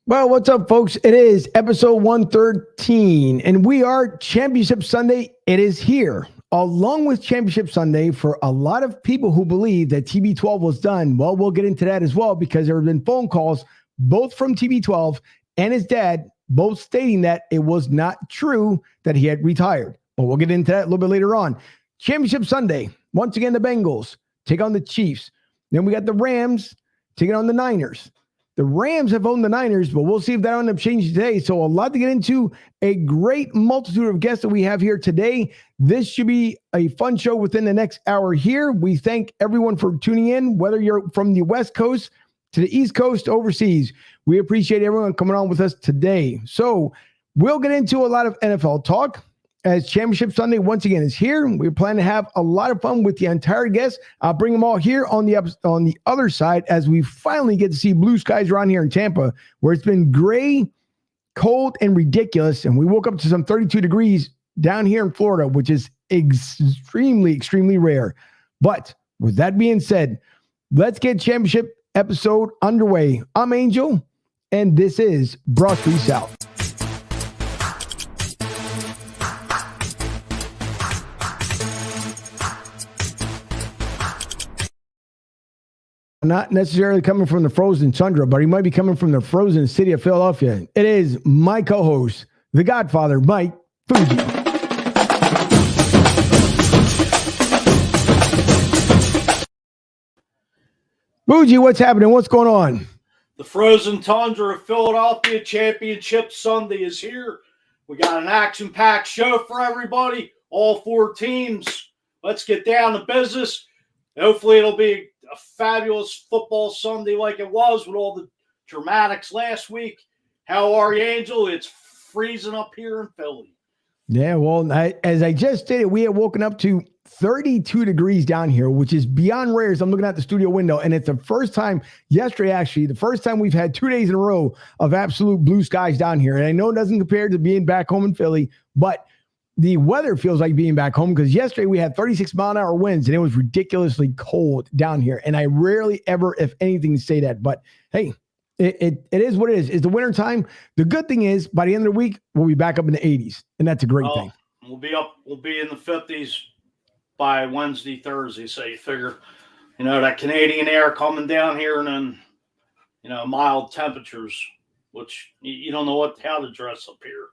Well, what's up, folks? It is episode 113, and we are Championship Sunday. It is here. Along with Championship Sunday, for a lot of people who believe that TB12 was done, well, we'll get into that as well, because there have been phone calls, both from TB12 and his dad, both stating that it was not true that he had retired. But we'll get into that a little bit later on. Championship Sunday, once again, the Bengals take on the Chiefs. Then we got the Rams taking on the Niners. The Rams have owned the Niners, but we'll see if that ends up changing today. So a lot to get into, a great multitude of guests that we have here today. This should be a fun show within the next hour here. We thank everyone for tuning in, whether you're from the West Coast to the East Coast, overseas. We appreciate everyone coming on with us today. So we'll get into a lot of NFL talk, as Championship Sunday once again is here. We plan to have a lot of fun with the entire guests. I'll bring them all here on the other side as we finally get to see blue skies around here in Tampa, where it's been gray, cold, and ridiculous. And we woke up to some 32 degrees down here in Florida, which is extremely, extremely rare. But with that being said, let's get championship episode underway. I'm Angel, and this is Broad Street South. Not necessarily coming from the frozen tundra, but he might be coming from the frozen city of Philadelphia. It is my co-host, the Godfather, Mike Fuji. Fuji, what's happening? What's going on? The frozen tundra of Philadelphia, Championship Sunday is here. We got an action-packed show for everybody, all four teams. Let's get down to business. Hopefully it'll be a fabulous football Sunday like it was with all the dramatics last week. How are you, Angel? It's freezing up here in Philly. Yeah, well, as I just stated, we have woken up to 32 degrees down here, which is beyond rare. As I'm looking out the studio window, and it's the first time, yesterday actually, the first time we've had 2 days in a row of absolute blue skies down here. And I know it doesn't compare to being back home in Philly, but the weather feels like being back home, because yesterday we had 36-mile-an-hour winds, and it was ridiculously cold down here. And I rarely ever, if anything, say that. But hey, it is what it is. It's the winter time. The good thing is, by the end of the week, we'll be back up in the 80s, and that's a great thing. We'll be in the 50s by Wednesday, Thursday. So you figure, that Canadian air coming down here, and then, mild temperatures, which you don't know how to dress up here.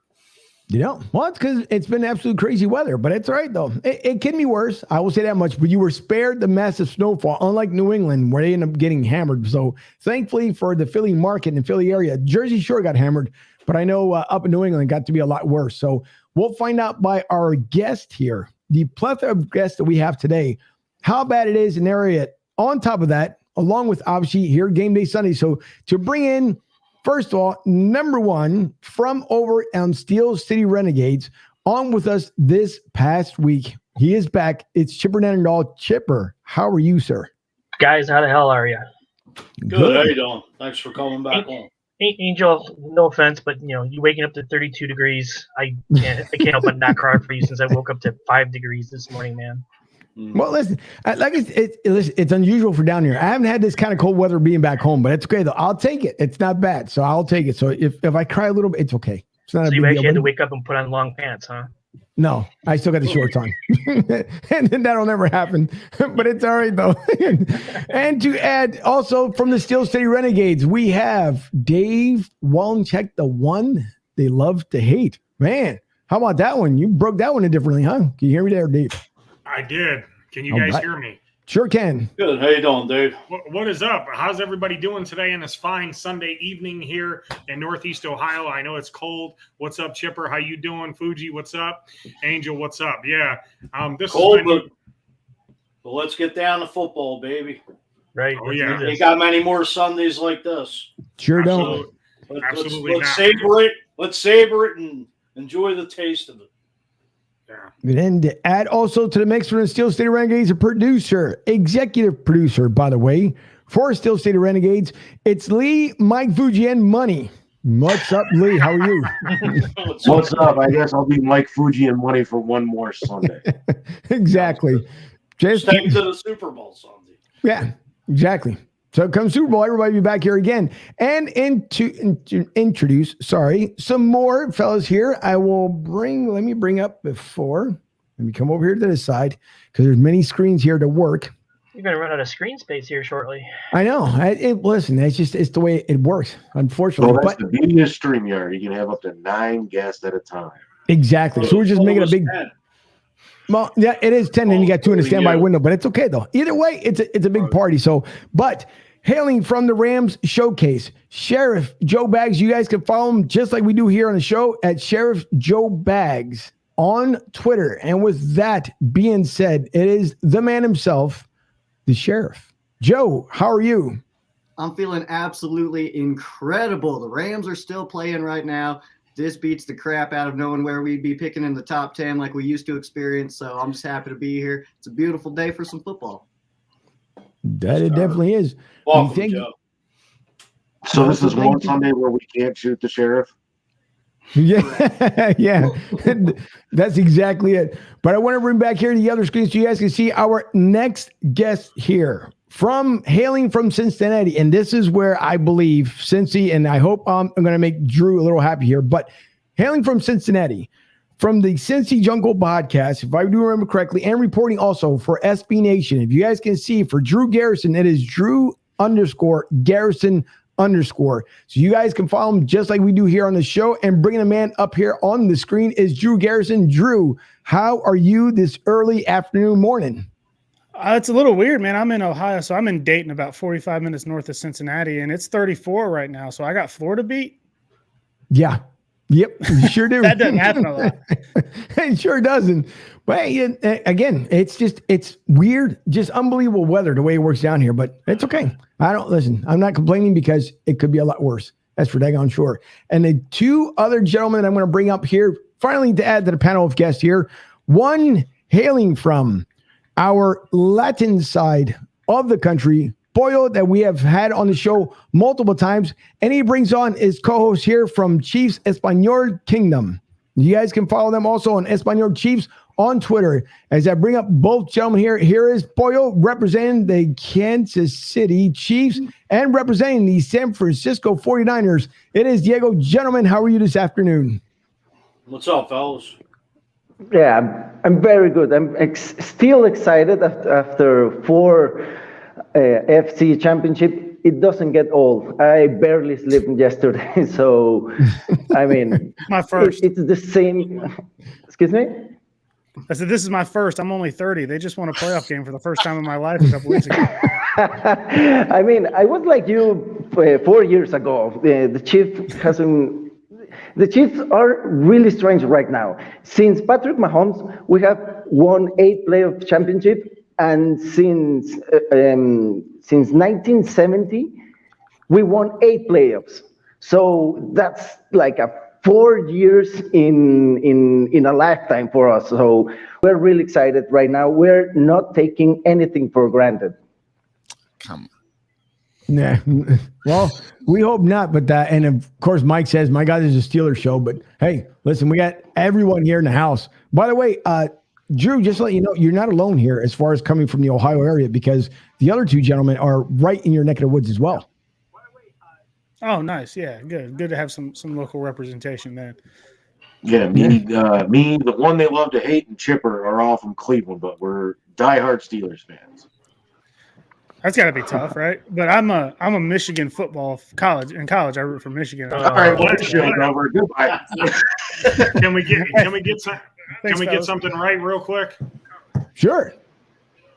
Well, it's because it's been absolute crazy weather, but it's all right, though. It can be worse. I will say that much, but you were spared the massive snowfall, unlike New England, where they end up getting hammered. So thankfully for the Philly market and the Philly area, Jersey sure got hammered, but I know up in New England got to be a lot worse. So we'll find out by our guest here, the plethora of guests that we have today, how bad it is in their area. On top of that, along with obviously here Game Day Sunday. So to bring in, first of all, number one, from over on Steel City Renegades, on with us this past week. He is back. It's Chipper Nennerdahl. Chipper, how are you, sir? Guys, how the hell are you? Good. How you doing? Thanks for coming back on. Angel, no offense, but you waking up to 32 degrees. I can't help but not cry for you, since I woke up to 5 degrees this morning, man. Well, listen, it's unusual for down here. I haven't had this kind of cold weather being back home, but it's okay though. I'll take it. It's not bad, so I'll take it. So if I cry a little bit, it's okay. It's not so a big you actually deal, had to wake up and put on long pants, huh? No, I still got the shorts on, and that'll never happen. But it's all right though. And to add, also from the Steel City Renegades, we have Dave Wallencheck, the one they love to hate. Man, how about that one? You broke that one differently, huh? Can you hear me there, Dave? I did. Can you guys hear me? Sure can. Good. How you doing, Dave? What is up? How's everybody doing today on this fine Sunday evening here in Northeast Ohio? I know it's cold. What's up, Chipper? How you doing? Fuji, what's up? Angel, what's up? Yeah. This cold, but let's get down to football, baby. Right. Oh, yeah. Ain't got many more Sundays like this. Sure don't. Absolutely let's savor it. Let's savor it and enjoy the taste of it. And then to add also to the mix from the Steel City Renegades, a producer, executive producer, by the way, for Steel City Renegades, it's Lee, Mike Fuji, and Money. What's up, Lee? How are you? What's up? I guess I'll be Mike Fuji and Money for one more Sunday. Exactly. Just take to the Super Bowl Sunday. Yeah, exactly. So come Super Bowl, everybody be back here again. And introduce some more fellas here. Let me come over here to this side because there's many screens here to work. You're going to run out of screen space here shortly. I know. Listen, it's the way it works, unfortunately. Well, that's the beauty of StreamYard. You can have up to 9 guests at a time. Exactly. So we're just making a big... 10. Well, yeah, it is 10, and you got 2 in the standby window, but it's okay, though. Either way, it's a big party. But hailing from the Rams Showcase, Sheriff Joe Bags, you guys can follow him just like we do here on the show at Sheriff Joe Bags on Twitter. And with that being said, it is the man himself, the Sheriff. Joe, how are you? I'm feeling absolutely incredible. The Rams are still playing right now. This beats the crap out of knowing where we'd be picking in the top 10 like we used to experience. So I'm just happy to be here. It's a beautiful day for some football. That it definitely is. Welcome, Joe. So this is one Sunday where we can't shoot the sheriff? Yeah, yeah. That's exactly it. But I want to bring back here the other screen so you guys can see our next guest here. Hailing from Cincinnati, and this is where I believe Cincy, and I hope I'm going to make Drew a little happy here, but hailing from Cincinnati, from the Cincy Jungle podcast, if I do remember correctly, and reporting also for SB Nation. If you guys can see, for Drew Garrison, it is Drew_Garrison_. So you guys can follow him just like we do here on the show, and bringing a man up here on the screen is Drew Garrison. Drew, how are you this early afternoon morning? It's a little weird, man. I'm in Ohio, so I'm in Dayton, about 45 minutes north of Cincinnati, and it's 34 right now. So I got Florida beat. Yeah. Yep. You sure do. That doesn't happen a lot. It sure doesn't. But again, it's weird, just unbelievable weather the way it works down here. But it's okay. I'm not complaining because it could be a lot worse. That's for daggone sure. And the 2 other gentlemen that I'm going to bring up here, finally to add to the panel of guests here, one hailing from our Latin side of the country, Pollo, that we have had on the show multiple times, and he brings on his co-host here from Chiefs Espanol Kingdom. You guys can follow them also on Espanol Chiefs on Twitter. As I bring up both gentlemen here is Pollo representing the Kansas City Chiefs and representing the San Francisco 49ers. It is Diego. Gentlemen, how are you this afternoon? What's up, fellas? Yeah, I'm very good. I'm still excited after 4 AFC Championship. It doesn't get old. I barely slept yesterday, so I mean, My first. It's the same. Excuse me? I said, this is my first. I'm only 30. They just won a playoff game for the first time in my life a couple weeks ago. I mean, I was like you 4 years ago. The Chiefs are really strange right now. Since Patrick Mahomes, we have won 8 playoff championships, and since 1970, we won 8 playoffs. So that's like a 4 years in a lifetime for us. So we're really excited right now. We're not taking anything for granted. Come on. Yeah. Well, we hope not, but and of course Mike says, my God, this is a Steelers show, but hey, listen, we got everyone here in the house. By the way, Drew, just to let you know, you're not alone here as far as coming from the Ohio area, because the other 2 gentlemen are right in your neck of the woods as well. Oh, nice. Yeah, good. Good to have some local representation there. Yeah, me, the one they love to hate, and Chipper are all from Cleveland, but we're diehard Steelers fans. That's got to be tough, right? But I'm a Michigan football college. In college, I root for Michigan. All right, well, this show's over. Goodbye. Can we get something right real quick? Sure.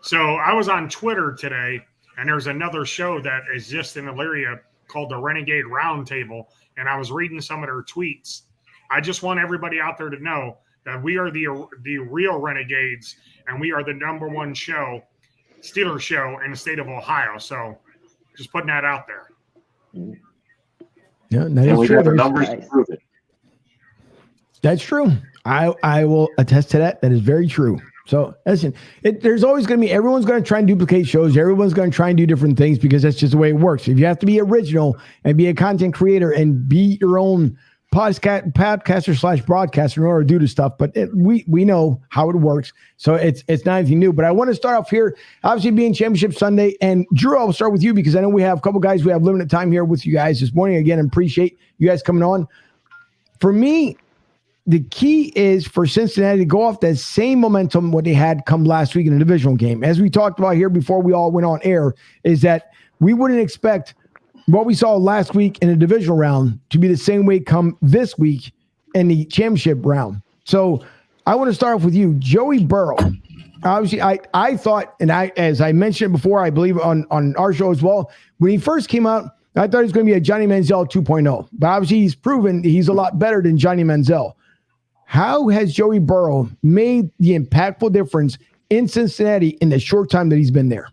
So I was on Twitter today, and there's another show that exists in Elyria called the Renegade Roundtable, and I was reading some of their tweets. I just want everybody out there to know that we are the real Renegades, and we are the #1 Steelers show in the state of Ohio. So just putting that out there. Yeah, and we got the numbers to prove it. That's true. I will attest to that. That is very true. So listen, there's always going to be, everyone's going to try and duplicate shows. Everyone's going to try and do different things because that's just the way it works. If you have to be original and be a content creator and be your own podcaster / broadcaster in order to do this stuff, but we know how it works. So it's not anything new. But I want to start off here, obviously being Championship Sunday. And Drew, I'll start with you because I know we have a couple guys. We have limited time here with you guys this morning. Again, appreciate you guys coming on. For me, the key is for Cincinnati to go off that same momentum what they had come last week in a divisional game. As we talked about here before we all went on air, is that we wouldn't expect what we saw last week in the divisional round to be the same way come this week in the championship round. So I want to start off with you, Joey Burrow. Obviously, I thought, and as I mentioned before, I believe on our show as well, when he first came out, I thought he was going to be a Johnny Manziel 2.0. But obviously, he's proven he's a lot better than Johnny Manziel. How has Joey Burrow made the impactful difference in Cincinnati in the short time that he's been there?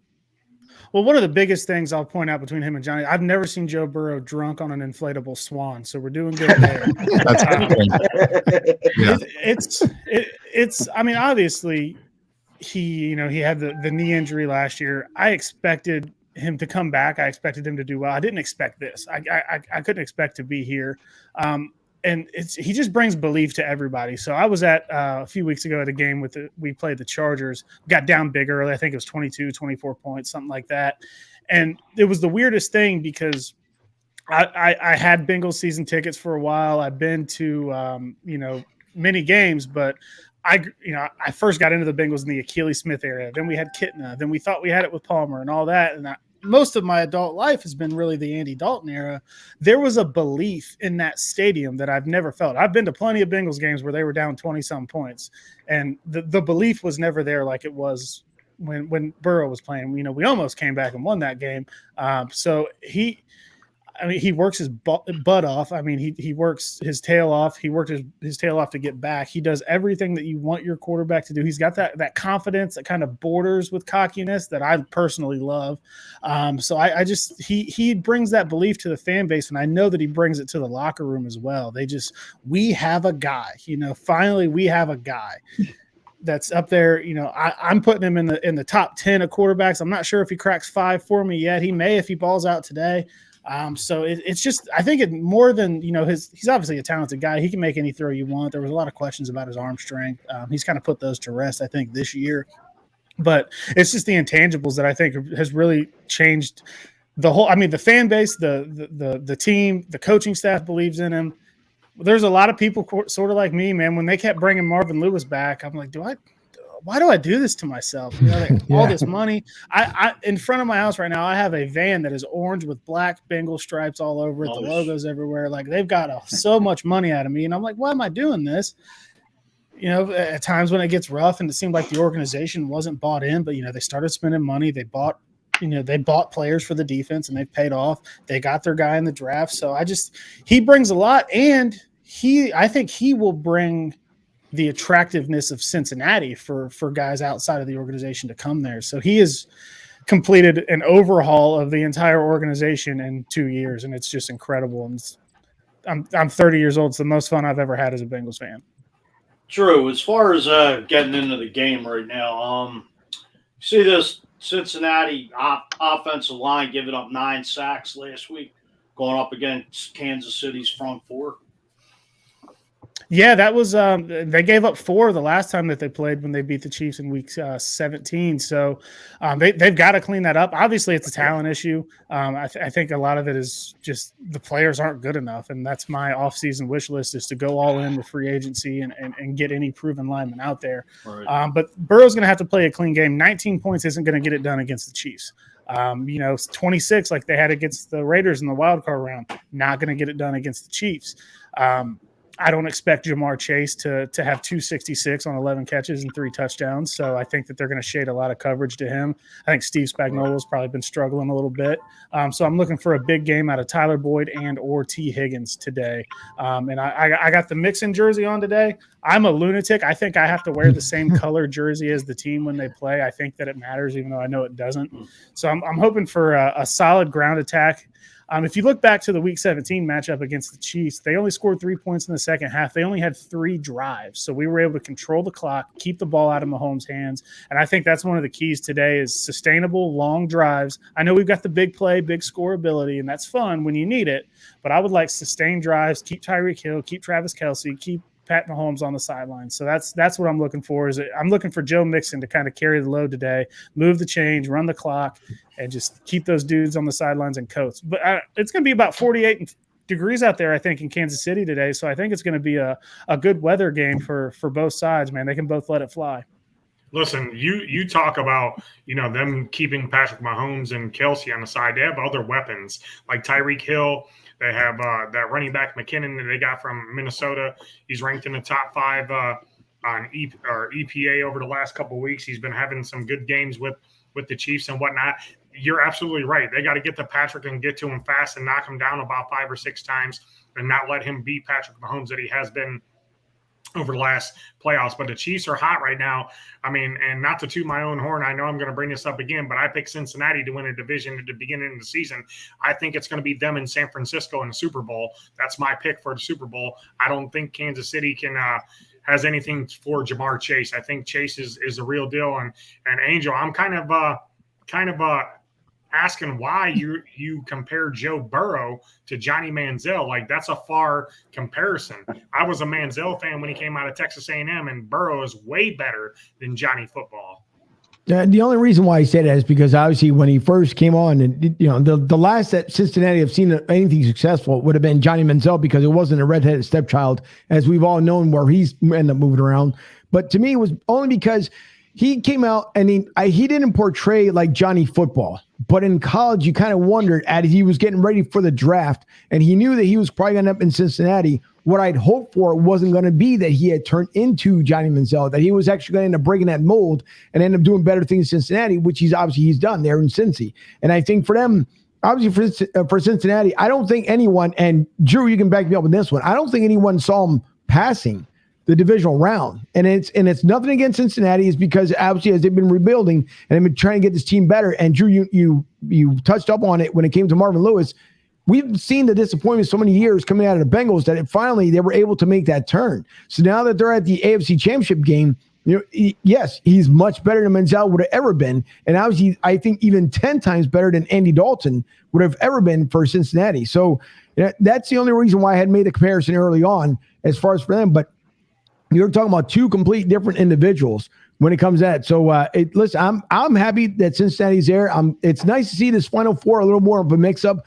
Well, one of the biggest things I'll point out between him and Johnny, I've never seen Joe Burrow drunk on an inflatable swan, so we're doing good there. That's It's. I mean, obviously, he had the knee injury last year. I expected him to come back. I expected him to do well. I didn't expect this. I couldn't expect to be here. And he just brings belief to everybody. So I was at a few weeks ago at a game we played the Chargers, got down big early. I think it was 22, 24 points, something like that. And it was the weirdest thing because I had Bengals season tickets for a while. I've been to, many games, but I first got into the Bengals in the Achilles Smith area. Then we had Kitna. Then we thought we had it with Palmer and all that. And most of my adult life has been really the Andy Dalton era. There was a belief in that stadium that I've never felt. I've been to plenty of Bengals games where they were down 20-some points, and the belief was never there like it was when Burrow was playing. We almost came back and won that game. So he works his butt off. I mean, he works his tail off. He worked his tail off to get back. He does everything that you want your quarterback to do. He's got that confidence that kind of borders with cockiness that I personally love. So he brings that belief to the fan base, and I know that he brings it to the locker room as well. We have a guy. Finally we have a guy that's up there. I'm putting him in the top 10 of quarterbacks. I'm not sure if he cracks 5 for me yet. He may if he balls out today. So it's just, I think it more than, he's obviously a talented guy. He can make any throw you want. There was a lot of questions about his arm strength. He's kind of put those to rest, I think, this year. But it's just the intangibles that I think has really changed the whole. I mean, the fan base, the team, the coaching staff believes in him. There's a lot of people sort of like me, man. When they kept bringing Marvin Lewis back, I'm like, why do I do this to myself? All this money. I in front of my house right now, I have a van that is orange with black Bengal stripes all over it. The logos everywhere. Like they've got so much money out of me. And I'm like, why am I doing this? At times when it gets rough and it seemed like the organization wasn't bought in, but they started spending money. They bought players for the defense and they've paid off. They got their guy in the draft. So he brings a lot, and I think he will bring the attractiveness of Cincinnati for guys outside of the organization to come there. So he has completed an overhaul of the entire organization in 2 years, and it's just incredible. And I'm 30 years old. It's the most fun I've ever had as a Bengals fan. True. As far as getting into the game right now, see this Cincinnati offensive line giving up 9 sacks last week, going up against Kansas City's front 4. Yeah, that was they gave up 4 the last time that they played when they beat the Chiefs in week 17. So they've got to clean that up. Obviously, it's a talent issue. I think a lot of it is just the players aren't good enough, and that's my offseason wish list is to go all in with free agency and get any proven lineman out there. Right. But Burrow's going to have to play a clean game. 19 points isn't going to get it done against the Chiefs. 26 like they had against the Raiders in the wild card round, not going to get it done against the Chiefs. I don't expect Jamar Chase to have 266 on 11 catches and 3 touchdowns. So I think that they're going to shade a lot of coverage to him. I think Steve Spagnuolo's probably been struggling a little bit. So I'm looking for a big game out of Tyler Boyd or T. Higgins today. And I got the Mixon jersey on today. I'm a lunatic. I think I have to wear the same color jersey as the team when they play. I think that it matters, even though I know it doesn't. So I'm hoping for a solid ground attack. If you look back to the Week 17 matchup against the Chiefs, they only scored 3 points in the second half. They only had 3 drives. So we were able to control the clock, keep the ball out of Mahomes' hands. And I think that's one of the keys today is sustainable, long drives. I know we've got the big play, big score ability, and that's fun when you need it. But I would like sustained drives, keep Tyreek Hill, keep Travis Kelce, keep Pat Mahomes on the sidelines. So that's what I'm looking for. I'm looking for Joe Mixon to kind of carry the load today, move the change, run the clock, and just keep those dudes on the sidelines and coats. But it's going to be about 48 degrees out there, I think, in Kansas City today. So I think it's going to be a good weather game for both sides, man. They can both let it fly. Listen, you talk about, them keeping Patrick Mahomes and Kelce on the side. They have other weapons like Tyreek Hill. They have that running back McKinnon that they got from Minnesota. He's ranked in the top 5 on EPA over the last couple of weeks. He's been having some good games with the Chiefs and whatnot. You're absolutely right. They got to get to Patrick and get to him fast and knock him down about 5 or 6 times and not let him beat Patrick Mahomes that he has been over the last playoffs. But the Chiefs are hot right now. I mean, and not to toot my own horn, I know I'm going to bring this up again, but I picked Cincinnati to win a division at the beginning of the season. I think it's going to be them in San Francisco in the Super Bowl. That's my pick for the Super Bowl. I don't think Kansas City can has anything for Jamar Chase. I think Chase is a real deal. And Angel, I'm kind of asking why you compare Joe Burrow to Johnny Manziel. Like, that's a far comparison. I was a Manziel fan when he came out of Texas A&M, and Burrow is way better than Johnny football. The only reason why I say that is because obviously when he first came on, and the last that Cincinnati have seen anything successful would have been Johnny Manziel, because it wasn't a redheaded stepchild, as we've all known, where he's ended up moving around. But to me, it was only because he came out and he didn't portray like Johnny football. But in college, you kind of wondered as he was getting ready for the draft, and he knew that he was probably going to end up in Cincinnati. What I'd hoped for wasn't going to be that he had turned into Johnny Manziel, that he was actually going to end up breaking that mold and end up doing better things in Cincinnati, which he's done there in Cincy. And I think for them, obviously for Cincinnati, I don't think anyone, and Drew, you can back me up with this one, I don't think anyone saw him passing the divisional round. And it's nothing against Cincinnati. It's because obviously as they've been rebuilding and they've been trying to get this team better. And Drew, you touched up on it when it came to Marvin Lewis. We've seen the disappointment so many years coming out of the Bengals that finally they were able to make that turn. So now that they're at the AFC Championship game, yes, he's much better than Manziel would have ever been. And obviously, I think even 10 times better than Andy Dalton would have ever been for Cincinnati. So that's the only reason why I had made the comparison early on as far as for them. But you're talking about 2 complete different individuals when it comes to that. So listen, I'm happy that Cincinnati's there. It's nice to see this Final Four a little more of a mix-up.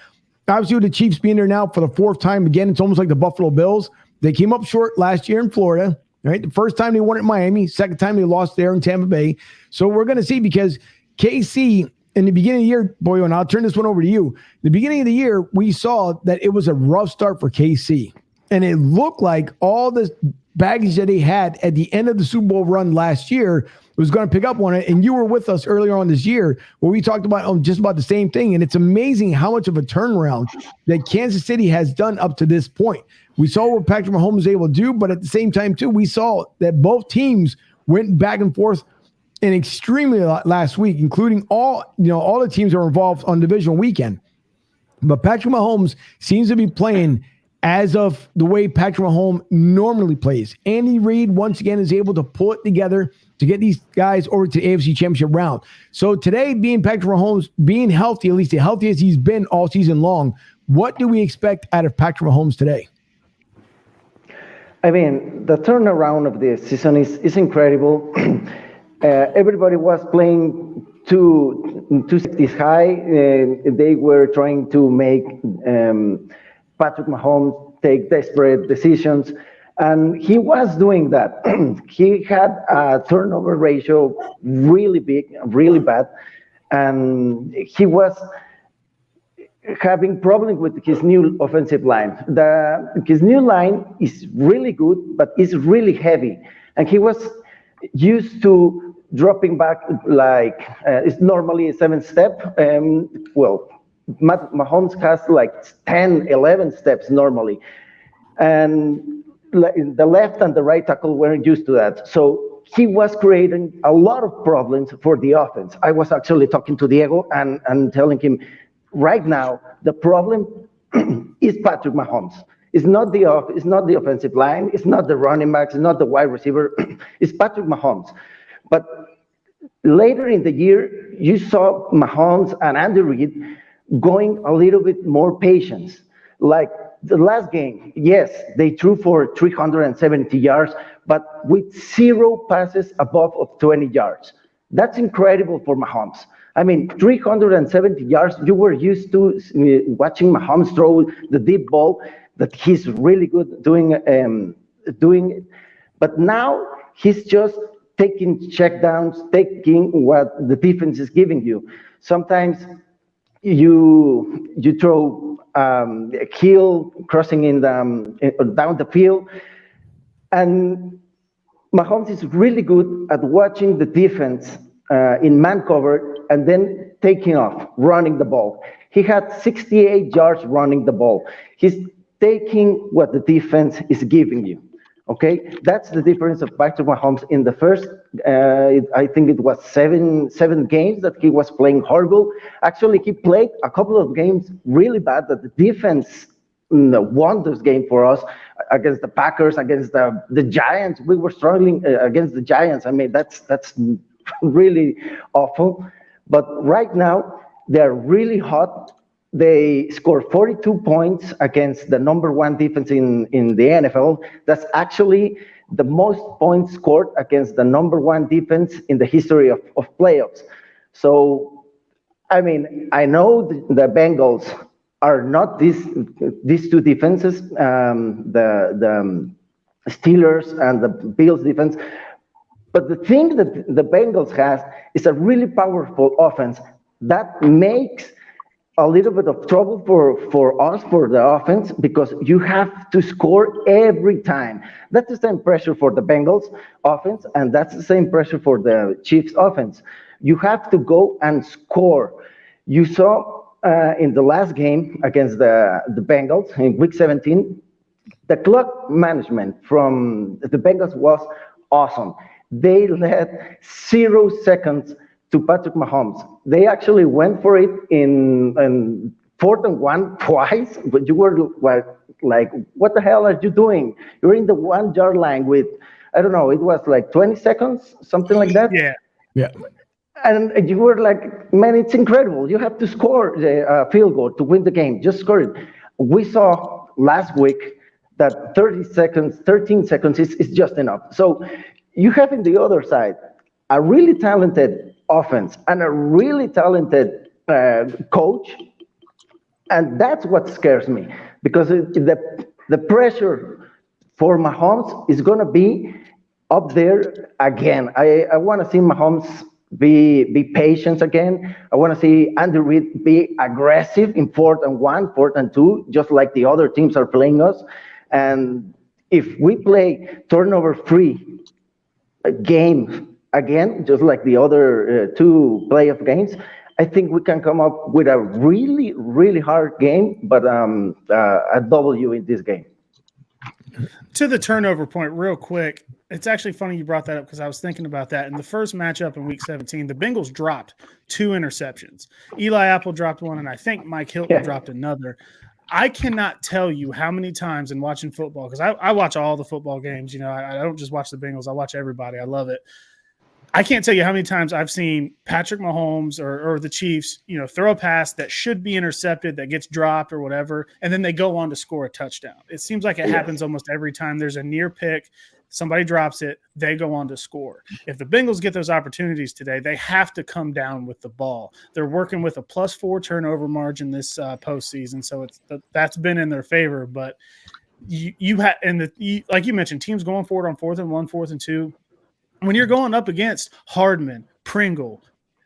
Obviously, with the Chiefs being there now for the 4th time again, it's almost like the Buffalo Bills. They came up short last year in Florida, right? The first time they won at Miami, second time they lost there in Tampa Bay. So we're going to see, because KC in the beginning of the year, boy, and I'll turn this one over to you. The beginning of the year, we saw that it was a rough start for KC. And it looked like all this baggage that he had at the end of the Super Bowl run last year was going to pick up on it. And you were with us earlier on this year where we talked about just about the same thing. And it's amazing how much of a turnaround that Kansas City has done up to this point. We saw what Patrick Mahomes was able to do, but at the same time, too, we saw that both teams went back and forth and extremely a lot last week, including all the teams that were involved on divisional weekend. But Patrick Mahomes seems to be playing as of the way Patrick Mahomes normally plays. Andy Reid, once again, is able to pull it together to get these guys over to the AFC Championship round. So today, being Patrick Mahomes, being healthy, at least the healthiest he's been all season long, what do we expect out of Patrick Mahomes today? I mean, the turnaround of the season is incredible. Everybody was playing two safeties high. They were trying to make Patrick Mahomes take desperate decisions, and he was doing that. He had a turnover ratio really big, really bad, and he was having problems with his new offensive line. His new line is really good, but it's really heavy, and he was used to dropping back like it's normally a 7-step. Mahomes has like 10, 11 steps normally. And the left and the right tackle weren't used to that. So he was creating a lot of problems for the offense. I was actually talking to Diego and telling him, right now, the problem is Patrick Mahomes. It's not the offensive line. It's not the running backs. It's not the wide receiver. It's Patrick Mahomes. But later in the year, you saw Mahomes and Andy Reid going a little bit more patience. Like the last game, yes, they threw for 370 yards, but with 0 passes above of 20 yards. That's incredible for Mahomes. I mean, 370 yards, you were used to watching Mahomes throw the deep ball that he's really good doing it. But now he's just taking checkdowns, taking what the defense is giving you. Sometimes you throw a heel crossing down the field, and Mahomes is really good at watching the defense in man cover and then taking off, running the ball. He had 68 yards running the ball. He's taking what the defense is giving you. Okay, that's the difference of Patrick Mahomes in the first. I think it was seven games that he was playing horrible. Actually, he played a couple of games really bad that the defense won this game for us against the Packers, against the Giants. We were struggling against the Giants. I mean, that's really awful. But right now, they're really hot. They scored 42 points against the number 1 defense in the NFL. That's actually the most points scored against the number 1 defense in the history of playoffs. So, I mean, I know the Bengals are not these 2 defenses, the Steelers and the Bills defense. But the thing that the Bengals has is a really powerful offense that makes a little bit of trouble for us, for the offense, because you have to score every time. That's the same pressure for the Bengals offense, and that's the same pressure for the Chiefs offense. You have to go and score. You saw in the last game against the Bengals in Week 17, the clock management from the Bengals was awesome. They led 0 seconds to Patrick Mahomes. They actually went for it in 4th and 1 twice, but you were like, what the hell are you doing? You're in the 1 yard line with, I don't know, it was like 20 seconds, something like that. Yeah. And you were like, man, it's incredible. You have to score the field goal to win the game. Just score it. We saw last week that 13 seconds is just enough. So you have in the other side a really talented offense and a really talented coach, and that's what scares me, because the pressure for Mahomes is going to be up there again. I want to see Mahomes be patient again. I want to see Andy Reid be aggressive in 4th and 1, 4th and 2, just like the other teams are playing us. And if we play turnover-free game again, just like the other 2 playoff games, I think we can come up with a really, really hard game, but a W in this game. To the turnover point, real quick, it's actually funny you brought that up because I was thinking about that. In the first matchup in Week 17, the Bengals dropped 2 interceptions. Eli Apple dropped one, and I think Mike Hilton dropped another. I cannot tell you how many times in watching football, because I watch all the football games. You know, I don't just watch the Bengals. I watch everybody. I love it. I can't tell you how many times I've seen Patrick Mahomes or the Chiefs, you know, throw a pass that should be intercepted, that gets dropped or whatever, and then they go on to score a touchdown. It seems like it happens almost every time there's a near pick, somebody drops it, they go on to score. If the Bengals get those opportunities today, they have to come down with the ball. They're working with a +4 turnover margin this postseason, so that's been in their favor. But you had, and like you mentioned, teams going forward on 4th and 1, 4th and 2. When you're going up against Hardman, Pringle,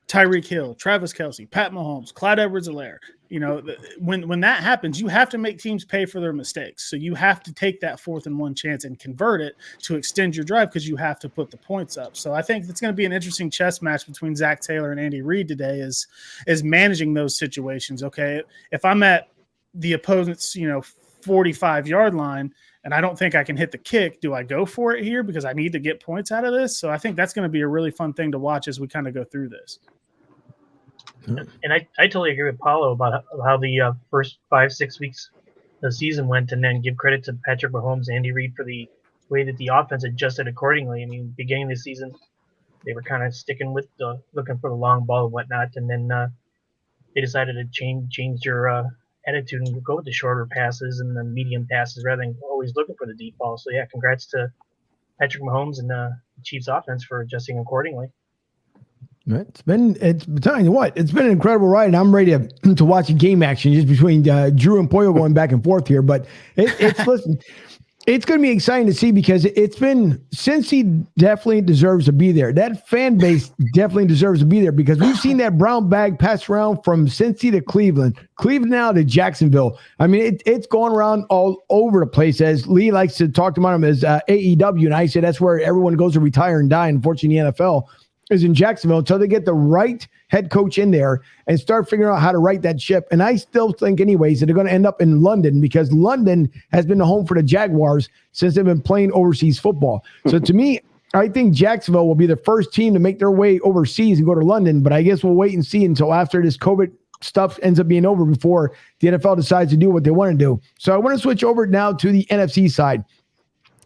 Tyreek Hill, Travis Kelce, Pat Mahomes, Clyde Edwards-Helaire, you know, when that happens, you have to make teams pay for their mistakes. So you have to take that 4th and 1 chance and convert it to extend your drive, because you have to put the points up. So I think it's going to be an interesting chess match between Zach Taylor and Andy Reid today is managing those situations. Okay, if I'm at the opponent's, 45-yard line, and I don't think I can hit the kick, do I go for it here because I need to get points out of this? So I think that's going to be a really fun thing to watch as we kind of go through this. And I totally agree with Paulo about how the first 5-6 weeks of the season went, and then give credit to Patrick Mahomes and Andy Reid for the way that the offense adjusted accordingly. I mean, beginning of the season, they were kind of sticking with looking for the long ball and whatnot, and then they decided to change their attitude and go with the shorter passes and the medium passes rather than always looking for the deep ball. So yeah, congrats to Patrick Mahomes and the Chiefs offense for adjusting accordingly. It's telling you what, it's been an incredible ride, and I'm ready to watch a game action just between Drew and Pollo going back and forth here. But listen, it's going to be exciting to see because Cincy definitely deserves to be there. That fan base definitely deserves to be there because we've seen that brown bag pass around from Cincy to Cleveland now to Jacksonville. I mean, it's going around all over the place. As Lee likes to talk about him as AEW, and I say that's where everyone goes to retire and die. Unfortunately, the NFL is in Jacksonville until they get the right head coach in there and start figuring out how to right that ship. And I still think anyways that they're going to end up in London because London has been the home for the Jaguars since they've been playing overseas football. So to me, I think Jacksonville will be the first team to make their way overseas and go to London, but I guess we'll wait and see until after this COVID stuff ends up being over before the NFL decides to do what they want to do. So I want to switch over now to the NFC side.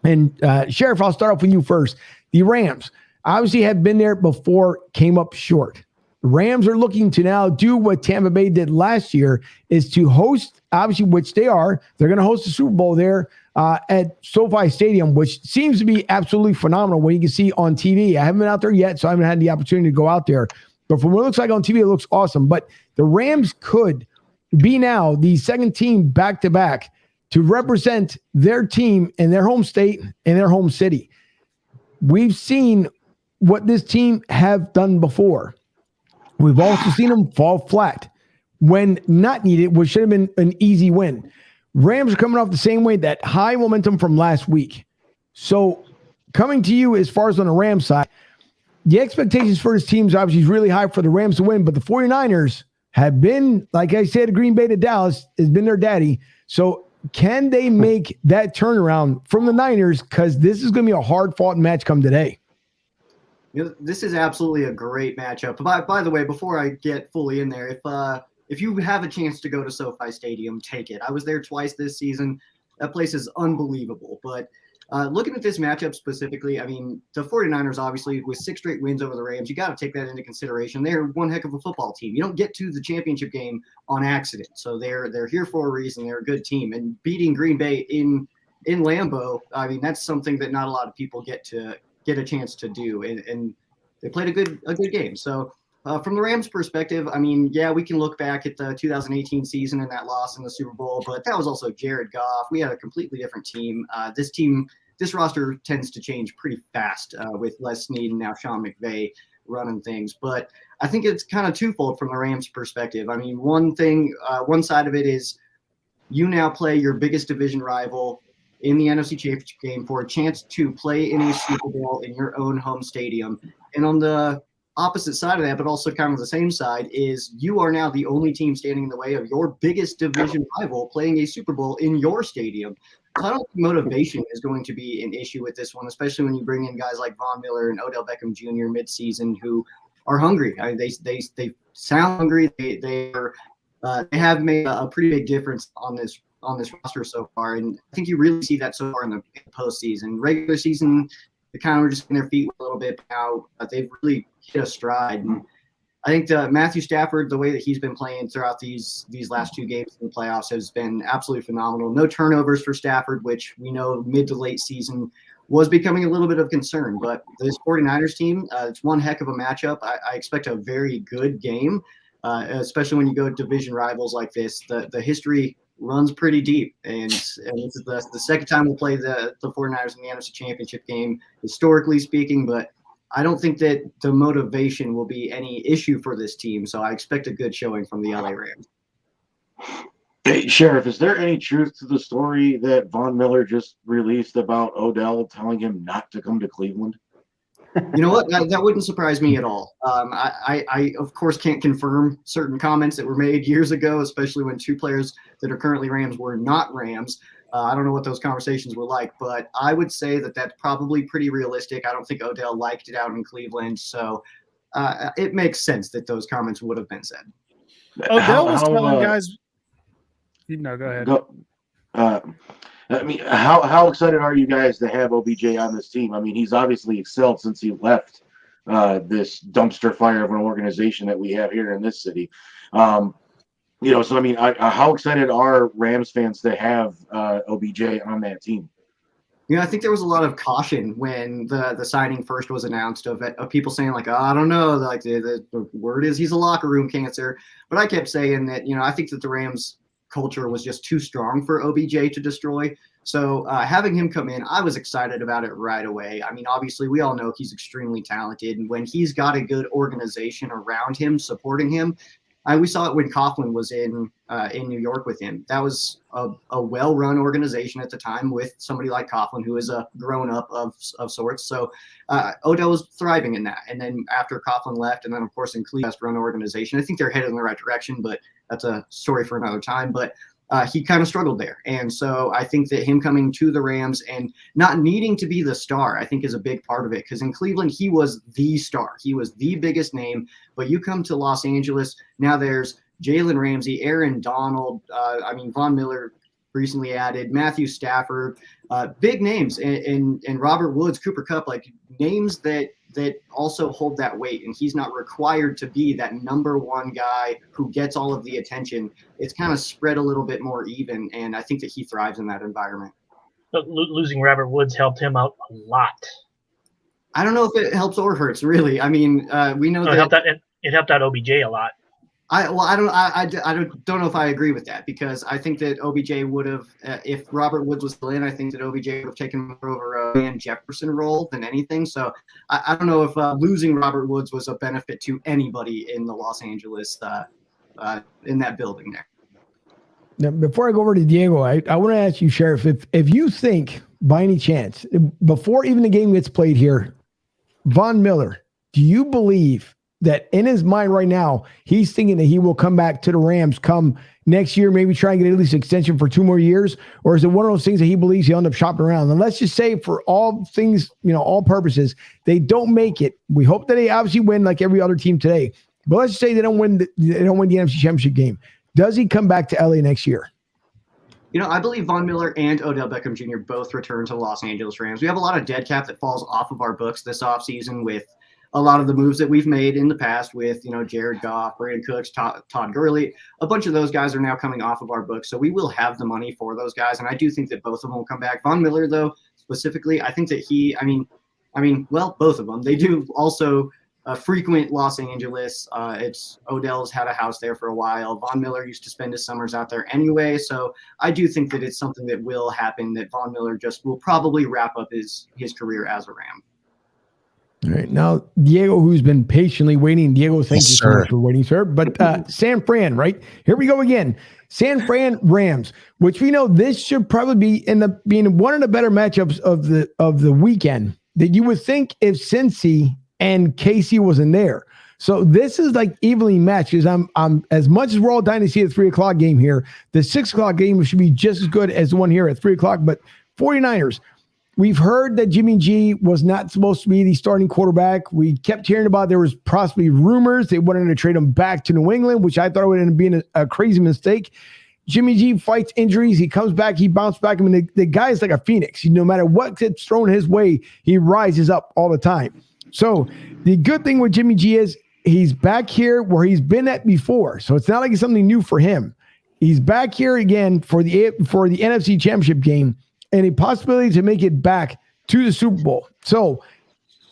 And Sheriff, I'll start off with you first. The Rams obviously have been there before, came up short. Rams are looking to now do what Tampa Bay did last year, is to host, obviously, which they are. They're going to host the Super Bowl there at SoFi Stadium, which seems to be absolutely phenomenal when you can see on TV. I haven't been out there yet, so I haven't had the opportunity to go out there. But from what it looks like on TV, it looks awesome. But the Rams could be now the second team back-to-back to represent their team in their home state and their home city. We've seen what this team have done before. We've also seen them fall flat when not needed, which should have been an easy win. Rams are coming off the same way, that high momentum from last week. So coming to you as far as on the Rams side, the expectations for this team is obviously really high for the Rams to win, but the 49ers have been, like I said, Green Bay to Dallas has been their daddy. So can they make that turnaround from the Niners? Because this is going to be a hard-fought match come today. You know, this is absolutely a great matchup. By the way, before I get fully in there, if you have a chance to go to SoFi Stadium, take it. I was there twice this season. That place is unbelievable. But looking at this matchup specifically, I mean, the 49ers, obviously, with 6 straight wins over the Rams, you got to take that into consideration. They're one heck of a football team. You don't get to the championship game on accident. So they're here for a reason. They're a good team. And beating Green Bay in Lambeau, I mean, that's something that not a lot of people get a chance to do, and they played a good game. So from the Rams perspective, I mean, yeah, we can look back at the 2018 season and that loss in the Super Bowl, but that was also Jared Goff. We had a completely different team. This roster tends to change pretty fast with Les Snead and now Sean McVay running things. But I think it's kind of twofold from the Rams perspective. I mean, one side of it is you now play your biggest division rival in the NFC Championship game for a chance to play in a Super Bowl in your own home stadium. And on the opposite side of that, but also kind of the same side, is you are now the only team standing in the way of your biggest division rival playing a Super Bowl in your stadium. So I don't think motivation is going to be an issue with this one, especially when you bring in guys like Von Miller and Odell Beckham Jr. midseason who are hungry. I mean, they sound hungry. They have made a pretty big difference on this roster so far, and I think you really see that so far in the postseason. Regular season, they kind of were just in their feet a little bit. Now they've really hit a stride, and I think Matthew Stafford, the way that he's been playing throughout these last 2 games in the playoffs, has been absolutely phenomenal. No turnovers for Stafford, which we know mid to late season was becoming a little bit of concern. But this 49ers team, it's one heck of a matchup. I expect a very good game, especially when you go division rivals like this. The history runs pretty deep, and this is the second time we'll play the 49ers in the NFC Championship game, historically speaking, but I don't think that the motivation will be any issue for this team, so I expect a good showing from the LA Rams. Hey, Sheriff, is there any truth to the story that Von Miller just released about Odell telling him not to come to Cleveland? You know what? That wouldn't surprise me at all. I of course, can't confirm certain comments that were made years ago, especially when 2 players that are currently Rams were not Rams. I don't know what those conversations were like, but I would say that that's probably pretty realistic. I don't think Odell liked it out in Cleveland. So it makes sense that those comments would have been said. Odell was telling guys. No, go ahead. I mean, how excited are you guys to have OBJ on this team? I mean, he's obviously excelled since he left this dumpster fire of an organization that we have here in this city. So I mean, how excited are Rams fans to have OBJ on that team? I think there was a lot of caution when the signing first was announced of people saying like, oh, I don't know, like the word is he's a locker room cancer. But I kept saying that, I think that the Rams culture was just too strong for OBJ to destroy. So having him come in, I was excited about it right away. I mean, obviously, we all know he's extremely talented. And when he's got a good organization around him, supporting him, we saw it when Coughlin was in New York with him. That was a well-run organization at the time with somebody like Coughlin, who is a grown-up of sorts. So Odell was thriving in that. And then after Coughlin left, and then, of course, in Cleveland's run organization, I think they're headed in the right direction, but that's a story for another time. But he kind of struggled there. And so I think that him coming to the Rams and not needing to be the star, I think is a big part of it. Because in Cleveland, he was the star. He was the biggest name. But you come to Los Angeles, now there's Jalen Ramsey, Aaron Donald, Von Miller recently added, Matthew Stafford, big names, and Robert Woods, Cooper Kupp, like names that also hold that weight, and he's not required to be that number one guy who gets all of the attention. It's kind of spread a little bit more even, and I think that he thrives in that environment. But losing Robert Woods helped him out a lot. I don't know if it helps or hurts, really. I mean, we know that it helped out OBJ a lot. I don't know if I agree with that, because I think that OBJ would have, if Robert Woods was still in, I think that OBJ would have taken over a Van Jefferson role than anything. So I don't know if losing Robert Woods was a benefit to anybody in the Los Angeles in that building there. Now, before I go over to Diego, I want to ask you, Sheriff, if you think by any chance, before even the game gets played here, Von Miller, do you believe that in his mind right now, he's thinking that he will come back to the Rams come next year, maybe try and get at least an extension for 2 more years? Or is it one of those things that he believes he'll end up shopping around? And let's just say for all things, all purposes, they don't make it. We hope that they obviously win like every other team today. But let's just say they don't win the NFC Championship game. Does he come back to LA next year? I believe Von Miller and Odell Beckham Jr. both return to the Los Angeles Rams. We have a lot of dead cap that falls off of our books this offseason with a lot of the moves that we've made in the past with, Jared Goff, Brandon Cooks, Todd Gurley. A bunch of those guys are now coming off of our books. So we will have the money for those guys. And I do think that both of them will come back. Von Miller, though, specifically, I think that both of them. They do also frequent Los Angeles. Odell's had a house there for a while. Von Miller used to spend his summers out there anyway. So I do think that it's something that will happen, that Von Miller just will probably wrap up his career as a Ram. All right. Now, Diego, who's been patiently waiting. Diego, thank you so much for waiting, sir. But San Fran, right? Here we go again. San Fran Rams, which we know this should probably end up being one of the better matchups of the weekend, that you would think if Cincy and KC wasn't there. So this is like evenly matched, because I'm as much as we're all dying to see a 3:00 game here, the 6:00 game should be just as good as the one here at 3:00. But 49ers, we've heard that Jimmy G was not supposed to be the starting quarterback. We kept hearing about there was possibly rumors they wanted to trade him back to New England, which I thought would end up being a crazy mistake. Jimmy G fights injuries. He comes back. He bounces back. I mean, the guy is like a phoenix. No matter what gets thrown his way, he rises up all the time. So the good thing with Jimmy G is he's back here where he's been at before. So it's not like it's something new for him. He's back here again for the NFC Championship game, and a possibility to make it back to the Super Bowl. So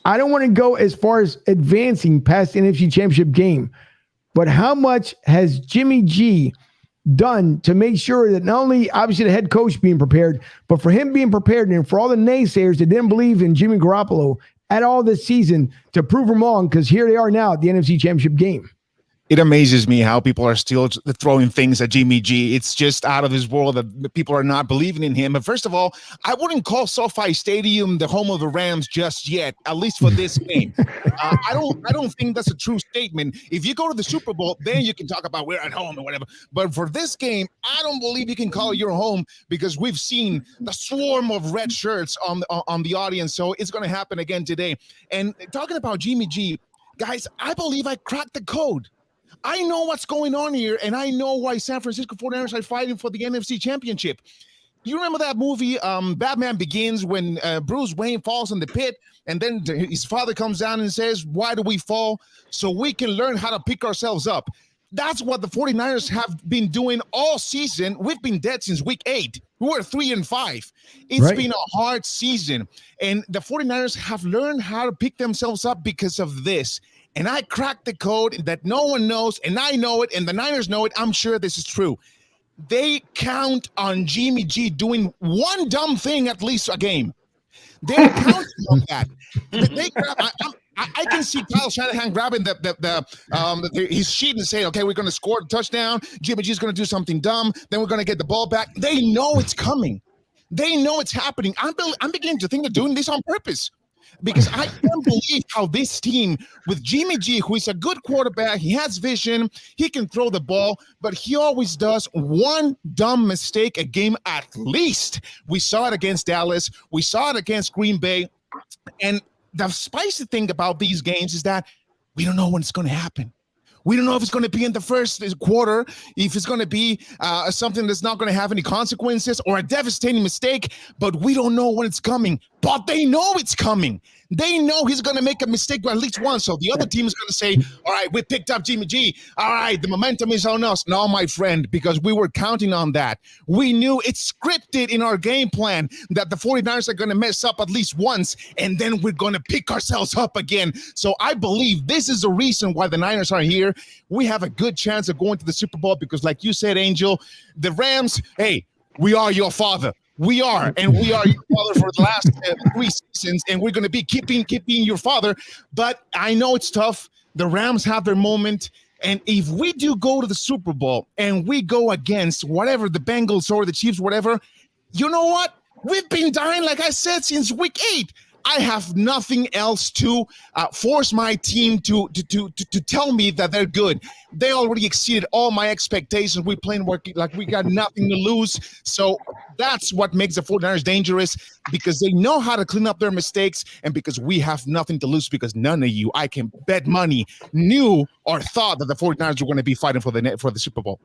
I don't want to go as far as advancing past the NFC Championship game, but how much has Jimmy G done to make sure that not only obviously the head coach being prepared, but for him being prepared, and for all the naysayers that didn't believe in Jimmy Garoppolo at all this season to prove them wrong, because here they are now at the NFC Championship game. It amazes me how people are still throwing things at Jimmy G. It's just out of this world that people are not believing in him. But first of all, I wouldn't call SoFi Stadium the home of the Rams just yet, at least for this game. I don't think that's a true statement. If you go to the Super Bowl, then you can talk about we're at home or whatever. But for this game, I don't believe you can call it your home, because we've seen the swarm of red shirts on the audience. So it's going to happen again today. And talking about Jimmy G, Guys, I believe I cracked the code. I know what's going on here, and I know why San Francisco 49ers are fighting for the NFC Championship. You remember that movie, Batman Begins, when Bruce Wayne falls in the pit, and then his father comes down and says, why do we fall? So we can learn how to pick ourselves up. That's what the 49ers have been doing all season. We've been dead since week 8. We were 3-5. It's been a hard season, and the 49ers have learned how to pick themselves up because of this. And I cracked the code that no one knows, and I know it, and the Niners know it. I'm sure this is true. They count on Jimmy G doing one dumb thing at least a game. They're counting on that. I can see Kyle Shanahan grabbing his sheet and saying, okay, we're going to score a touchdown. Jimmy G is going to do something dumb. Then we're going to get the ball back. They know it's coming. They know it's happening. I'm beginning to think they're doing this on purpose. Because I can't believe how this team with Jimmy G, who is a good quarterback, he has vision, he can throw the ball, but he always does one dumb mistake a game at least. We saw it against Dallas. We saw it against Green Bay. And the spicy thing about these games is that we don't know when it's going to happen. We don't know if it's going to be in the first quarter, if it's going to be something that's not going to have any consequences or a devastating mistake, but we don't know when it's coming. But they know it's coming. They know he's going to make a mistake at least once. So the other team is going to say, all right, we picked up Jimmy G. All right, the momentum is on us. No, my friend, because we were counting on that. We knew it's scripted in our game plan that the 49ers are going to mess up at least once, and then we're going to pick ourselves up again. So I believe this is the reason why the Niners are here. We have a good chance of going to the Super Bowl because, like you said, Angel, the Rams, hey, we are your father. We are, and we are your father for the last 3 seasons, and we're going to be keeping your father. But I know it's tough. The Rams have their moment, and if we do go to the Super Bowl and we go against whatever, the Bengals or the Chiefs, whatever, you know what? We've been dying, like I said, since week 8. I have nothing else to force my team to tell me that they're good. They already exceeded all my expectations. We playing like we got nothing to lose. So that's what makes the 49ers dangerous, because they know how to clean up their mistakes, and because we have nothing to lose, because none of you, I can bet money, knew or thought that the 49ers were going to be fighting for the Super Bowl.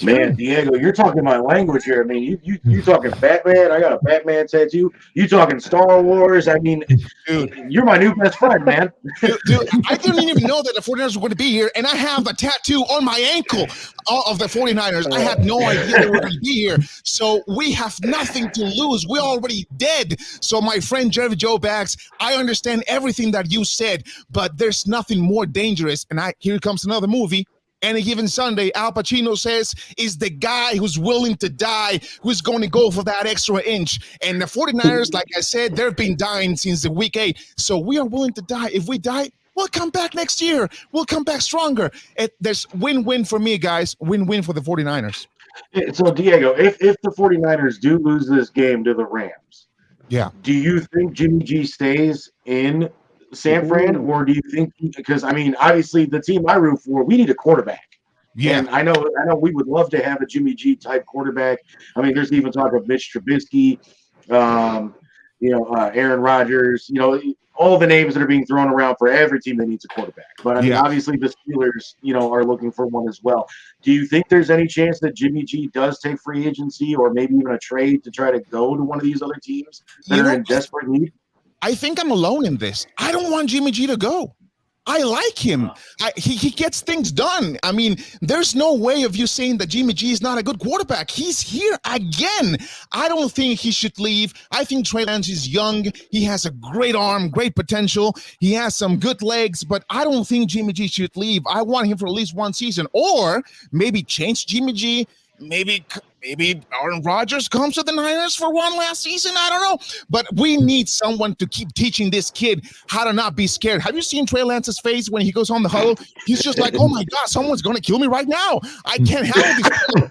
Man, Diego, you're talking my language here. I mean, you talking Batman. I got a Batman tattoo. You talking Star Wars. I mean, dude, you're my new best friend, man. Dude, I didn't even know that the 49ers were going to be here, and I have a tattoo on my ankle of the 49ers. I had no idea they were going to be here. So we have nothing to lose. We're already dead. So my friend Joe Bags, I understand everything that you said, but there's nothing more dangerous. And here comes another movie. Any Given Sunday, Al Pacino says, is the guy who's willing to die, who's going to go for that extra inch. And the 49ers, like I said, they've been dying since the week 8. So we are willing to die. If we die, we'll come back next year. We'll come back stronger. There's win-win for me, guys. Win-win for the 49ers. So, Diego, if the 49ers do lose this game to the Rams, do you think Jimmy G stays in San Fran, or do you think, because I mean, obviously the team I root for, we need a quarterback. Yeah, and I know we would love to have a Jimmy G type quarterback. I mean, there's even talk of Mitch Trubisky, Aaron Rodgers, all the names that are being thrown around for every team that needs a quarterback. But I mean, obviously the Steelers, are looking for one as well. Do you think there's any chance that Jimmy G does take free agency, or maybe even a trade to try to go to one of these other teams that are in desperate need? I think I'm alone in this. I don't want Jimmy G to go. I like him. He gets things done. I mean, there's no way of you saying that Jimmy G is not a good quarterback. He's here again. I don't think he should leave. I think Trey Lance is young. He has a great arm, great potential. He has some good legs, but I don't think Jimmy G should leave. I want him for at least one season, or maybe change Jimmy G. Maybe Aaron Rodgers comes to the Niners for one last season. I don't know. But we need someone to keep teaching this kid how to not be scared. Have you seen Trey Lance's face when he goes on the huddle? He's just like, oh, my God, someone's going to kill me right now. I can't handle this.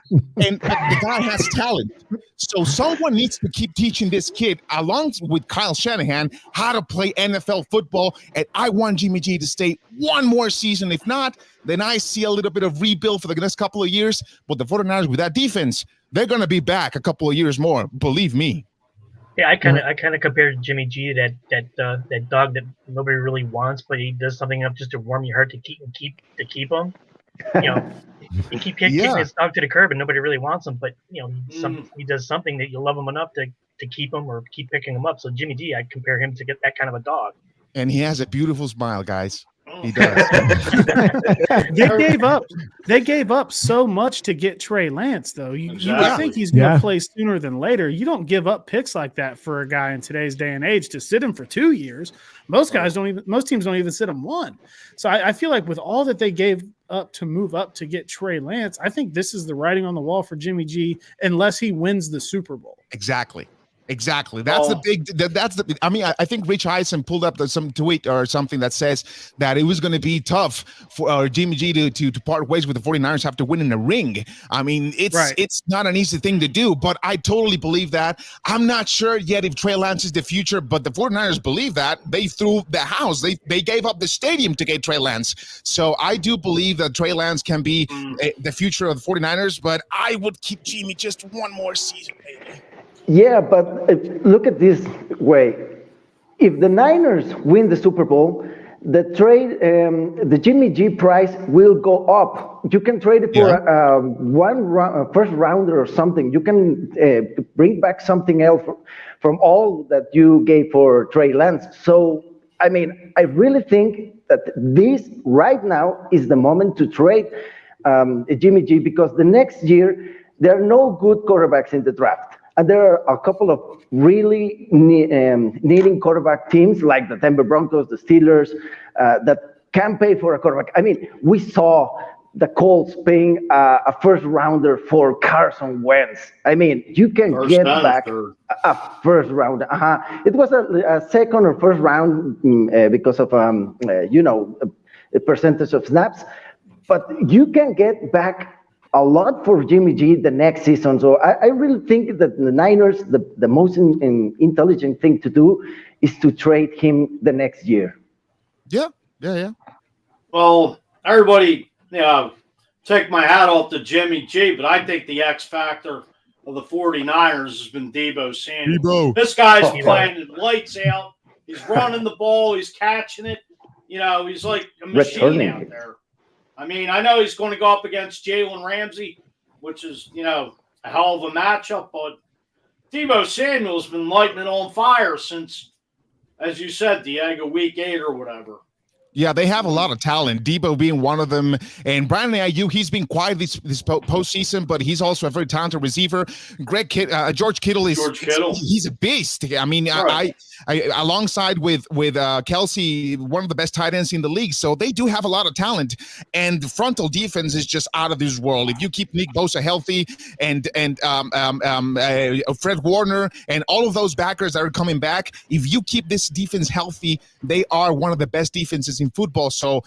And the guy has talent. So someone needs to keep teaching this kid, along with Kyle Shanahan, how to play NFL football. And I want Jimmy G to stay one more season. If not, then I see a little bit of rebuild for the next couple of years. But the 49ers, with that defense, they're going to be back a couple of years more. Believe me. Yeah, I kind of compared Jimmy G to that dog that nobody really wants, but he does something enough just to warm your heart to keep him. You know, you keep kicking his dog to the curb, and nobody really wants him, but he does something that you love him enough to keep him or keep picking him up. So Jimmy G, I'd compare him to get that kind of a dog. And he has a beautiful smile, guys. He does. They gave up so much to get Trey Lance, though. You would think he's going to play sooner than later. You don't give up picks like that for a guy in today's day and age to sit him for 2 years. Most teams don't even sit him one. So I feel like with all that they gave up to move up to get Trey Lance, I think this is the writing on the wall for Jimmy G unless he wins the Super Bowl. Exactly. That's I mean, I think Rich Eisen pulled up some tweet or something that says that it was going to be tough for Jimmy G to part ways with the 49ers after winning a ring. I mean, it's not an easy thing to do, but I totally believe that. I'm not sure yet if Trey Lance is the future, but the 49ers believe that. They threw the house. They gave up the stadium to get Trey Lance. So I do believe that Trey Lance can be the future of the 49ers, but I would keep Jimmy just one more season, maybe. Yeah, but look at this way. If the Niners win the Super Bowl, the Jimmy G price will go up. You can trade it for first rounder or something. You can bring back something else from all that you gave for Trey Lance. So, I mean, I really think that this right now is the moment to trade Jimmy G, because the next year there are no good quarterbacks in the draft. And there are a couple of really needing quarterback teams like the Denver Broncos, the Steelers, that can pay for a quarterback. I mean, we saw the Colts paying a first rounder for Carson Wentz. I mean, you can get back a first rounder. It was a second or first round because of a percentage of snaps, but you can get back a lot for Jimmy G the next season. So I really think that the Niners, the most intelligent thing to do is to trade him the next year. Yeah. Well, everybody, take my hat off to Jimmy G, but I think the X factor of the 49ers has been Deebo Samuel. This guy's playing it lights out. He's running the ball. He's catching it. He's like a machine out there. I mean, I know he's going to go up against Jalen Ramsey, which is, a hell of a matchup, but Deebo Samuel's been lighting it on fire since, as you said, Diego, week 8 or whatever. Yeah, they have a lot of talent. Debo being one of them, and Brandon Ayuk, he's been quiet this postseason, but he's also a very talented receiver. George Kittle he's a beast. I mean, right. I alongside with Kelsey, one of the best tight ends in the league. So they do have a lot of talent, and the frontal defense is just out of this world. If you keep Nick Bosa healthy and Fred Warner and all of those backers that are coming back, if you keep this defense healthy, they are one of the best defenses in football. So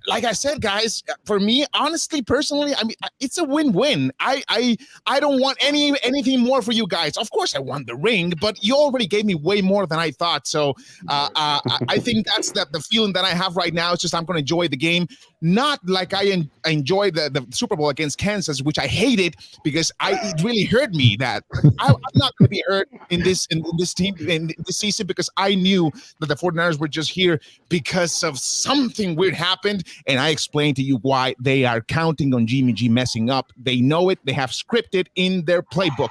like I said, guys, for me, honestly, personally, I mean, it's a win-win. I don't want anything more for you guys. Of course I want the ring, but you already gave me way more than I thought. So I think that's the feeling that I have right now. It's just I'm going to enjoy the game, not like I enjoyed the Super Bowl against Kansas, which I hated because it really hurt me that I'm not going to be hurt in this team in this season, because I knew that the 49ers were just here because of something weird happened, and I explained to you why they are counting on Jimmy G messing up. They know it. They have scripted in their playbook.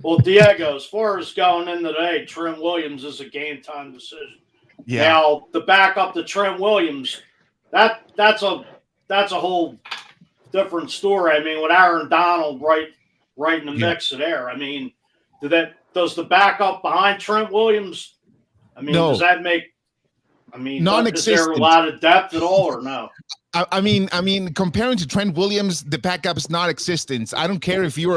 Well, Diego, as far as going in today, Trent Williams is a game time decision. Yeah. Now, the backup to Trent Williams, that's a whole different story. I mean, with Aaron Donald right in the mix of there. I mean, does the backup behind Trent Williams? I mean, does that make? I mean, is there a lot of depth at all, or no? I mean, comparing to Trent Williams, the backup is non-existent. I don't care if you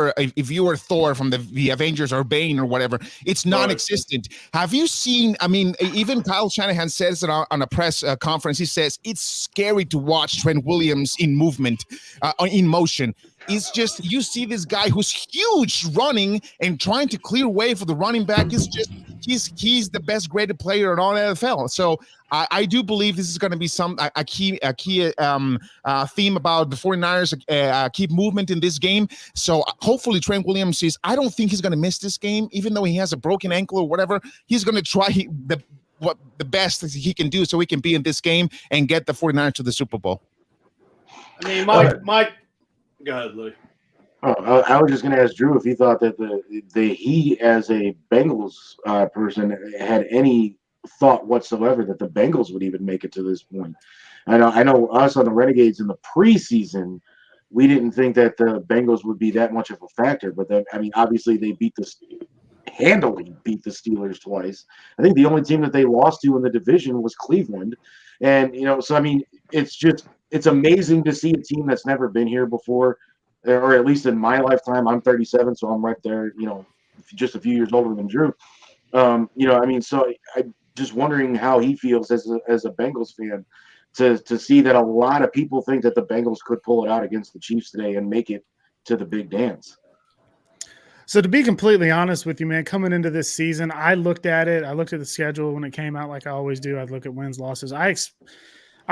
were Thor from the Avengers or Bane or whatever. It's non-existent. Right. Have you seen? I mean, even Kyle Shanahan says it on a press conference. He says it's scary to watch Trent Williams in movement, in motion. It's just, you see this guy who's huge running and trying to clear way for the running back. It's just, he's the best graded player in all NFL. So I do believe this is going to be a key theme about the 49ers keep movement in this game. So hopefully Trent Williams I don't think he's going to miss this game, even though he has a broken ankle or whatever. He's going to try the best he can do so he can be in this game and get the 49ers to the Super Bowl. I mean, Mike, go ahead, Lee. Oh, I was just going to ask Drew if he thought that he as a Bengals person had any thought whatsoever that the Bengals would even make it to this point. I know us on the Renegades in the preseason, we didn't think that the Bengals would be that much of a factor, but obviously they handily beat the Steelers twice. I think the only team that they lost to in the division was Cleveland. And, so, it's amazing to see a team that's never been here before, or at least in my lifetime. I'm 37, so I'm right there, just a few years older than Drew. So I'm just wondering how he feels as a Bengals fan to see that a lot of people think that the Bengals could pull it out against the Chiefs today and make it to the big dance. So to be completely honest with you, man, coming into this season, I looked at the schedule when it came out like I always do. I'd look at wins, losses. I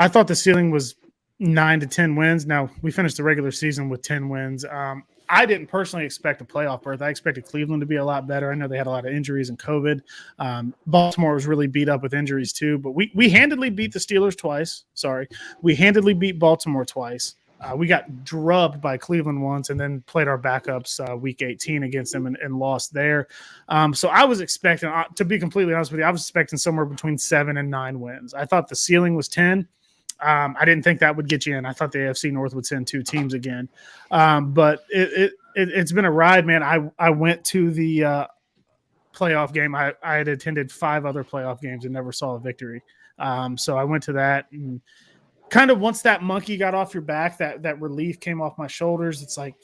thought the ceiling was 9 to 10 wins. Now, we finished the regular season with 10 wins. I didn't personally expect a playoff berth. I expected Cleveland to be a lot better. I know they had a lot of injuries and COVID. Baltimore was really beat up with injuries too, but we handedly beat the Steelers twice. We handedly beat Baltimore twice. We got drubbed by Cleveland once and then played our backups week 18 against them and lost there. So I was expecting, to be completely honest with you, I was expecting somewhere between 7 and 9 wins. I thought the ceiling was 10. I didn't think that would get you in. I thought the AFC North would send 2 teams again. But it's been a ride, man. I went to the playoff game. I had attended 5 other playoff games and never saw a victory. So I went to that, and kind of once that monkey got off your back, that relief came off my shoulders. It's like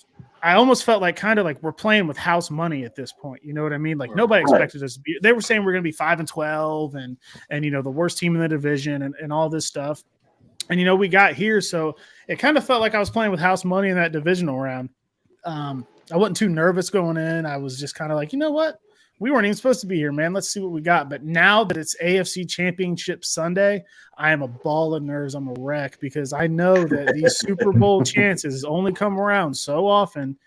I almost felt like kind of like we're playing with house money at this point. You know what I mean? Like nobody expected us to be. They were saying we're going to be 5-12 and the worst team in the division and all this stuff. And we got here, so it kind of felt like I was playing with house money in that divisional round. I wasn't too nervous going in. I was just kind of like, you know what? We weren't even supposed to be here, man. Let's see what we got. But now that it's AFC Championship Sunday, I am a ball of nerves. I'm a wreck because I know that these Super Bowl chances only come around so often,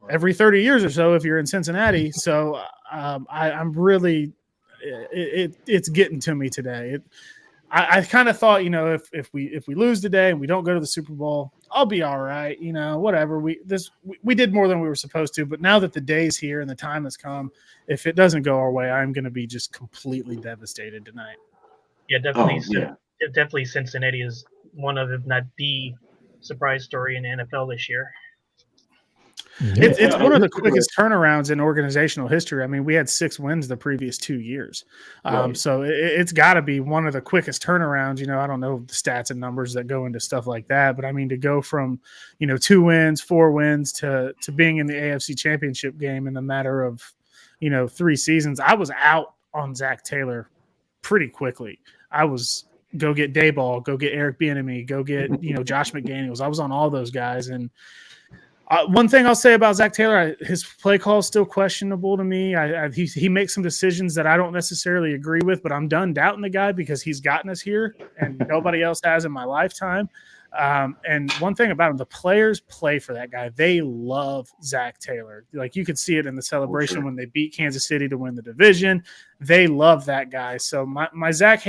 every 30 years or so if you're in Cincinnati. So I'm really it's getting to me today. I kind of thought, if we lose today and we don't go to the Super Bowl, I'll be all right. Whatever. We did more than we were supposed to. But now that the day's here and the time has come, if it doesn't go our way, I'm going to be just completely devastated tonight. Yeah, definitely. Definitely, Cincinnati is one of, if not the surprise story in the NFL this year. It's one of the quickest turnarounds in organizational history. I mean, we had 6 wins the previous 2 years. So it's got to be one of the quickest turnarounds. I don't know the stats and numbers that go into stuff like that, but I mean, to go from, 2 wins, 4 wins to being in the AFC Championship game in the matter of, 3 seasons. I was out on Zach Taylor pretty quickly. I was go get Dayball, go get Eric Bieniemy, go get, Josh McDaniels. I was on all those guys. And one thing I'll say about Zach Taylor, his play call is still questionable to me. He makes some decisions that I don't necessarily agree with, but I'm done doubting the guy because he's gotten us here and nobody else has in my lifetime. And one thing about him, the players play for that guy. They love Zach Taylor. Like you could see it in the celebration when they beat Kansas City to win the division. They love that guy. So my Zach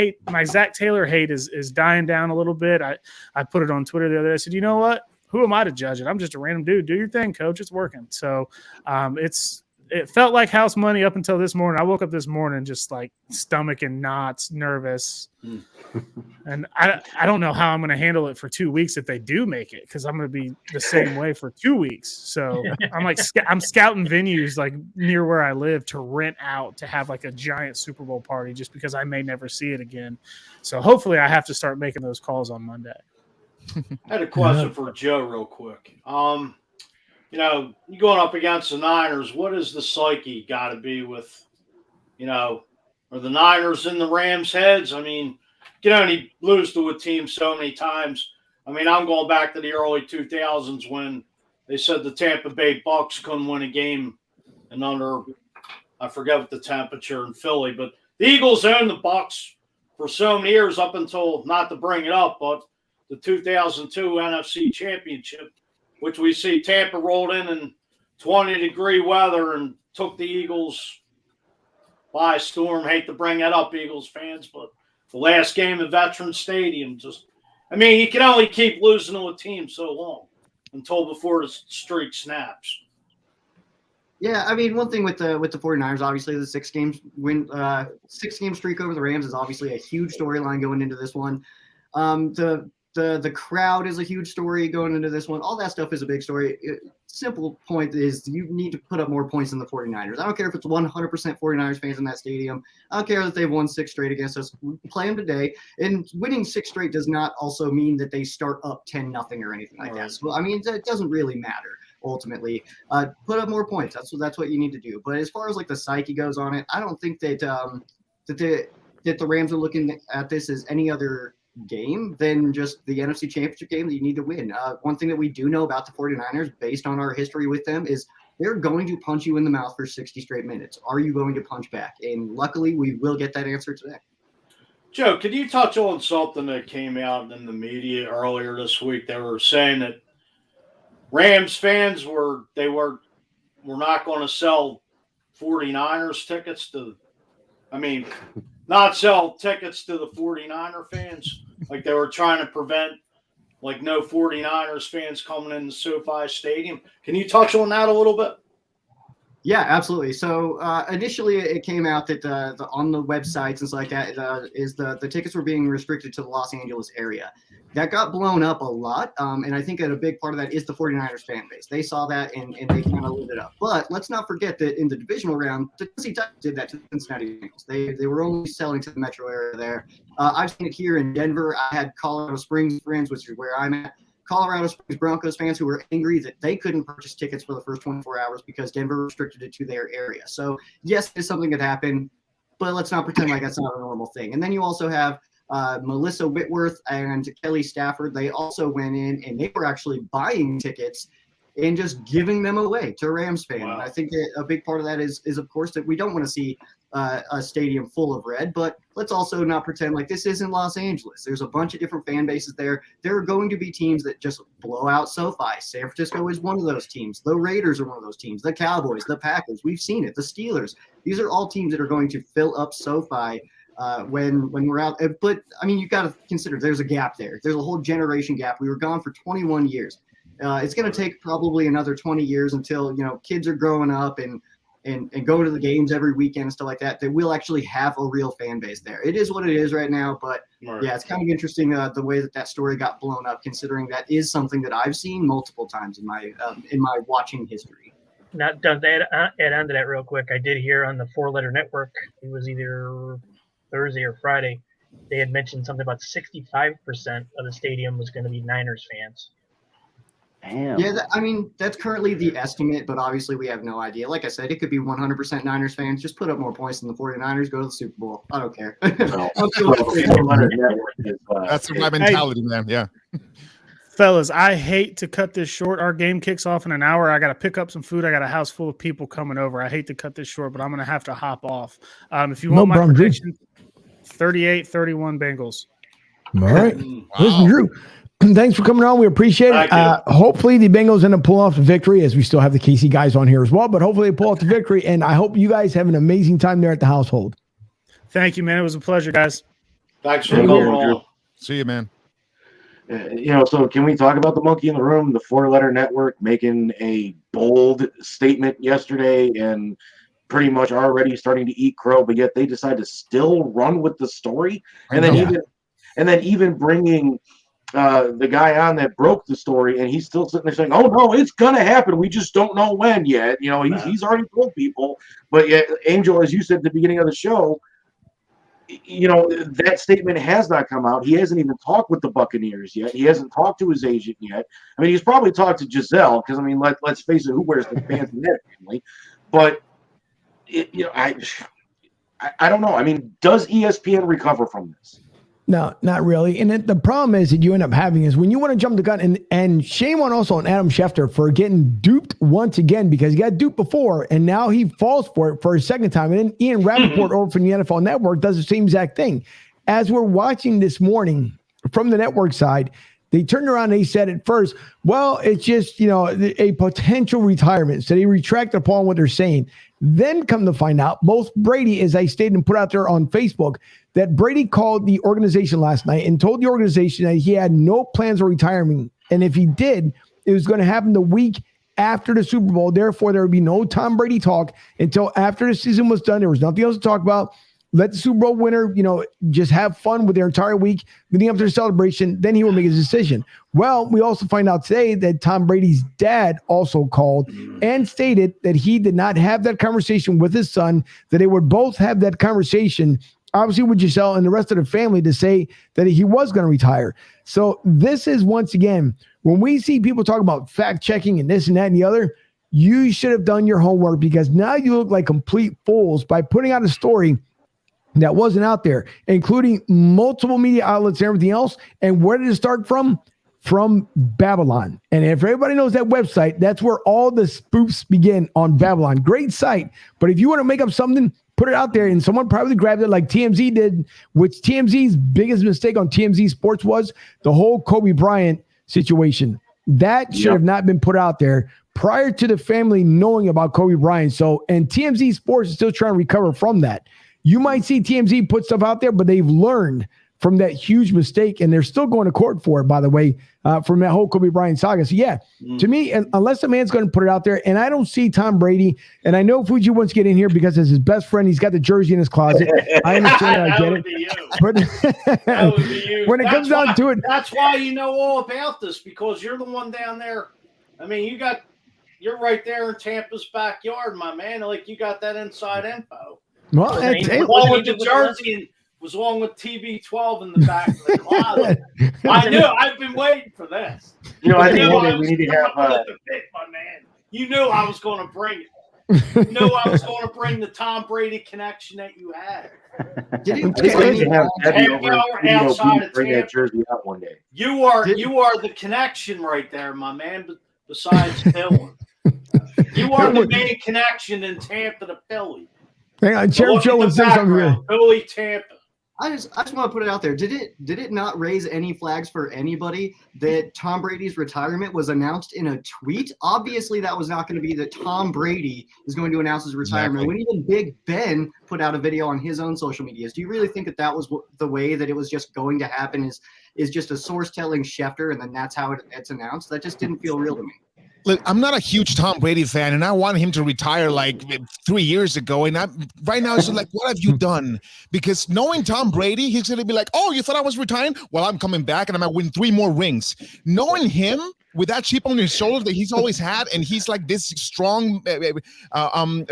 Taylor hate is dying down a little bit. I put it on Twitter the other day. I said, you know what? Who am I to judge it? I'm just a random dude. Do your thing, coach. It's working. So it felt like house money up until this morning. I woke up this morning just like stomach in knots, nervous. And I don't know how I'm going to handle it for 2 weeks if they do make it, because I'm going to be the same way for 2 weeks. So I'm scouting venues like near where I live to rent out to have like a giant Super Bowl party just because I may never see it again. So hopefully I have to start making those calls on Monday. I had a question for Joe real quick. You going up against the Niners, what is the psyche got to be with, are the Niners in the Rams' heads? I mean, you can only lose to a team so many times. I mean, I'm going back to the early 2000s when they said the Tampa Bay Bucks couldn't win a game in under I forget what the temperature in Philly, but the Eagles owned the Bucs for so many years up until, not to bring it up, but the 2002 NFC Championship, which we see Tampa rolled in 20-degree weather and took the Eagles by storm. Hate to bring that up, Eagles fans, but the last game at Veterans Stadium, you can only keep losing to a team so long until before the streak snaps. Yeah, I mean, one thing with the 49ers, obviously the 6-game streak over the Rams is obviously a huge storyline going into this one. The crowd is a huge story going into this one. All that stuff is a big story. Simple point is you need to put up more points than the 49ers. I don't care if it's 100% 49ers fans in that stadium. I don't care that they've won 6 straight against us. We play them today. And winning 6 straight does not also mean that they start up 10-0 or anything like that. So, I mean, it doesn't really matter ultimately. Put up more points. That's what you need to do. But as far as like the psyche goes on it, I don't think that that the Rams are looking at this as any other game than just the NFC Championship game that you need to win. One thing that we do know about the 49ers, based on our history with them, is they're going to punch you in the mouth for 60 straight minutes. Are you going to punch back? And luckily, we will get that answer today. Joe, could you touch on something that came out in the media earlier this week? They were saying that Rams fans were not going to sell 49ers tickets not sell tickets to the 49er fans. Like they were trying to prevent no 49ers fans coming in the SoFi Stadium. Can you touch on that a little bit? Yeah, absolutely. So initially it came out that on the websites and stuff like that the tickets were being restricted to the Los Angeles area. That got blown up a lot, and I think that a big part of that is the 49ers fan base. They saw that and they kind of lit it up. But let's not forget that in the divisional round, the Tennessee Titans did that to the Cincinnati Bengals. They were only selling to the metro area there. I've seen it here in Denver. I had Colorado Springs friends, which is where I'm at. Colorado Springs Broncos fans who were angry that they couldn't purchase tickets for the first 24 hours because Denver restricted it to their area. So, yes, it's something that happened, but let's not pretend like that's not a normal thing. And then you also have Melissa Whitworth and Kelly Stafford. They also went in and they were actually buying tickets and just giving them away to a Rams fan. Wow. And I think that a big part of that is of course, that we don't want to see a stadium full of red, but let's also not pretend like this isn't Los Angeles. There's a bunch of different fan bases there. There are going to be teams that just blow out SoFi. San Francisco is one of those teams. The Raiders are one of those teams. The Cowboys, the Packers, we've seen it. The Steelers. These are all teams that are going to fill up SoFi when we're out. But, I mean, you've got to consider there's a gap there. There's a whole generation gap. We were gone for 21 years. It's going to take probably another 20 years until, kids are growing up and going to the games every weekend and stuff like that, that we'll actually have a real fan base there. It is what it is right now, but yeah, it's kind of interesting the way that story got blown up, considering that is something that I've seen multiple times in my watching history. Now, to add on to that real quick, I did hear on the 4-letter network, it was either Thursday or Friday, they had mentioned something about 65% of the stadium was going to be Niners fans. Damn. Yeah, that's currently the estimate, but obviously we have no idea. Like I said, it could be 100% Niners fans. Just put up more points than the 49ers, go to the Super Bowl. I don't care. That's my mentality, man. Yeah. Fellas, I hate to cut this short. Our game kicks off in an hour. I got to pick up some food. I got a house full of people coming over. I hate to cut this short, but I'm going to have to hop off. If you want my prediction, 38-31 Bengals. All right. Wow. Listen, Drew, thanks for coming on. We appreciate it. Hopefully the Bengals end up pulling off the victory, as we still have the KC guys on here as well, but hopefully they pull off the victory, and I hope you guys have an amazing time there at the household. Thank you, man. It was a pleasure, guys. Thanks for coming on. See you, man. So can we talk about the monkey in the room, the 4-letter network making a bold statement yesterday and pretty much already starting to eat crow, but yet they decide to still run with the story, and then even bringing the guy on that broke the story, and he's still sitting there saying, "Oh no, it's gonna happen. We just don't know when yet." He's already told people, but yet, Angel, as you said at the beginning of the show, that statement has not come out. He hasn't even talked with the Buccaneers yet. He hasn't talked to his agent yet. I mean, he's probably talked to Giselle because, let's face it, who wears the pants in that family? But I don't know. I mean, does ESPN recover from this? No, not really. And the problem is that you end up having is when you want to jump the gun, and shame on Adam Schefter for getting duped once again, because he got duped before and now he falls for it for a second time. And then Ian Rappaport over from the NFL Network does the same exact thing. As we're watching this morning from the network side, they turned around and they said at first, well, it's just, a potential retirement. So they retract upon what they're saying. Then come to find out, both Brady, as I stated and put out there on Facebook, that Brady called the organization last night and told the organization that he had no plans of retiring. And if he did, it was going to happen the week after the Super Bowl. Therefore, there would be no Tom Brady talk until after the season was done. There was nothing else to talk about. Let the Super Bowl winner, just have fun with their entire week leading up to the celebration. Then he will make his decision. Well, we also find out today that Tom Brady's dad also called and stated that he did not have that conversation with his son, that they would both have that conversation, obviously with Giselle and the rest of the family, to say that he was going to retire. So this is, once again, when we see people talk about fact checking and this and that and the other, you should have done your homework, because now you look like complete fools by putting out a story that wasn't out there, including multiple media outlets and everything else. And where did it start from? From Babylon. And if everybody knows that website, that's where all the spoofs begin, on Babylon. Great site. But if you want to make up something, put it out there, and someone probably grabbed it like TMZ did, which TMZ's biggest mistake on TMZ Sports was the whole Kobe Bryant situation. That should have not been put out there prior to the family knowing about Kobe Bryant. So, and TMZ Sports is still trying to recover from that. You might see TMZ put stuff out there, but they've learned from that huge mistake, and they're still going to court for it, by the way, from that whole Kobe Bryant saga. So, to me, unless the man's going to put it out there, and I don't see Tom Brady, and I know Fuji wants to get in here because as his best friend, he's got the jersey in his closet. I understand it. I get it. But when it comes down to it. That's why you know all about this, because you're the one down there. I mean, you're right there in Tampa's backyard, my man. Like, you got that inside info. Well, along with the jersey and was along with TB12 in the back of the closet. I knew. I've been waiting for this. I think we need to have. My man. You knew I was going to bring it. You knew I was going to bring the Tom Brady connection that you had. Bring that jersey out one day. You are the connection right there, my man. Besides Philly, you are the main connection in Tampa to Philly. Hang on, Chair Joe would say something here. Philly, Tampa. I just want to put it out there. Did it not raise any flags for anybody that Tom Brady's retirement was announced in a tweet? Obviously, that was not going to be that Tom Brady is going to announce his retirement. When even Big Ben put out a video on his own social medias, do you really think that was the way that it was just going to happen? Is just a source telling Schefter, and then that's how it's announced? That just didn't feel real to me. Look, I'm not a huge Tom Brady fan, and I wanted him to retire like 3 years ago. And right now, it's like, what have you done? Because knowing Tom Brady, he's going to be like, oh, you thought I was retiring? Well, I'm coming back, and I'm going to win 3 more rings. Knowing him with that chip on his shoulder that he's always had, and he's like this strong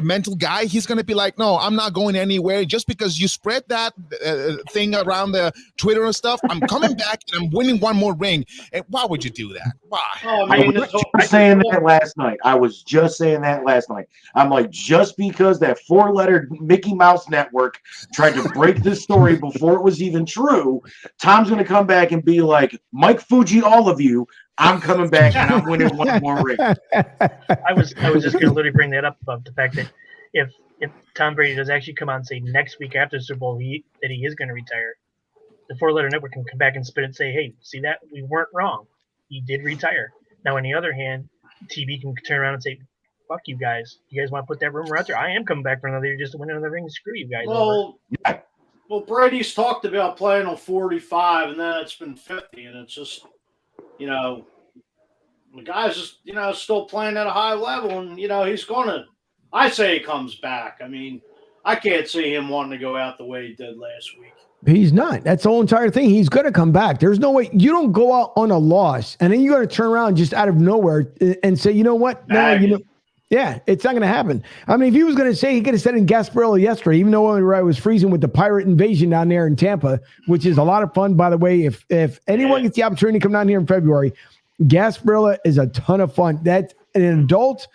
mental guy, he's going to be like, no, I'm not going anywhere. Just because you spread that thing around the Twitter and stuff, I'm coming back, and I'm winning 1 more ring. And why would you do that? Why? Oh, I was just saying that last night. I'm like, just because that 4-letter Mickey Mouse network tried to break this story before it was even true, Tom's going to come back and be like, Mike Fuji, all of you, I'm coming back and I'm winning 1 more ring. I was just going to literally bring that up about the fact that if Tom Brady does actually come out and say next week after the Super Bowl that he is going to retire, the 4-letter network can come back and spin and say, hey, see that? We weren't wrong. He did retire. Now, on the other hand, TV can turn around and say, fuck you guys. You guys want to put that rumor out there? I am coming back for another year just to win another ring. Screw you guys. Well, Brady's talked about playing on 45, and then it's been 50, and it's just, the guy's just, still playing at a high level, and, he's going to – I say he comes back. I mean, I can't see him wanting to go out the way he did last week. He's not. That's the whole entire thing. He's going to come back. There's no way. You don't go out on a loss, and then you're going to turn around just out of nowhere and say, you know what? No, yeah, it's not going to happen. I mean, if he was going to say, he could have said in Gasparilla yesterday, even though I was freezing with the pirate invasion down there in Tampa, which is a lot of fun, by the way. If anyone gets the opportunity to come down here in February, Gasparilla is a ton of fun. That's an adult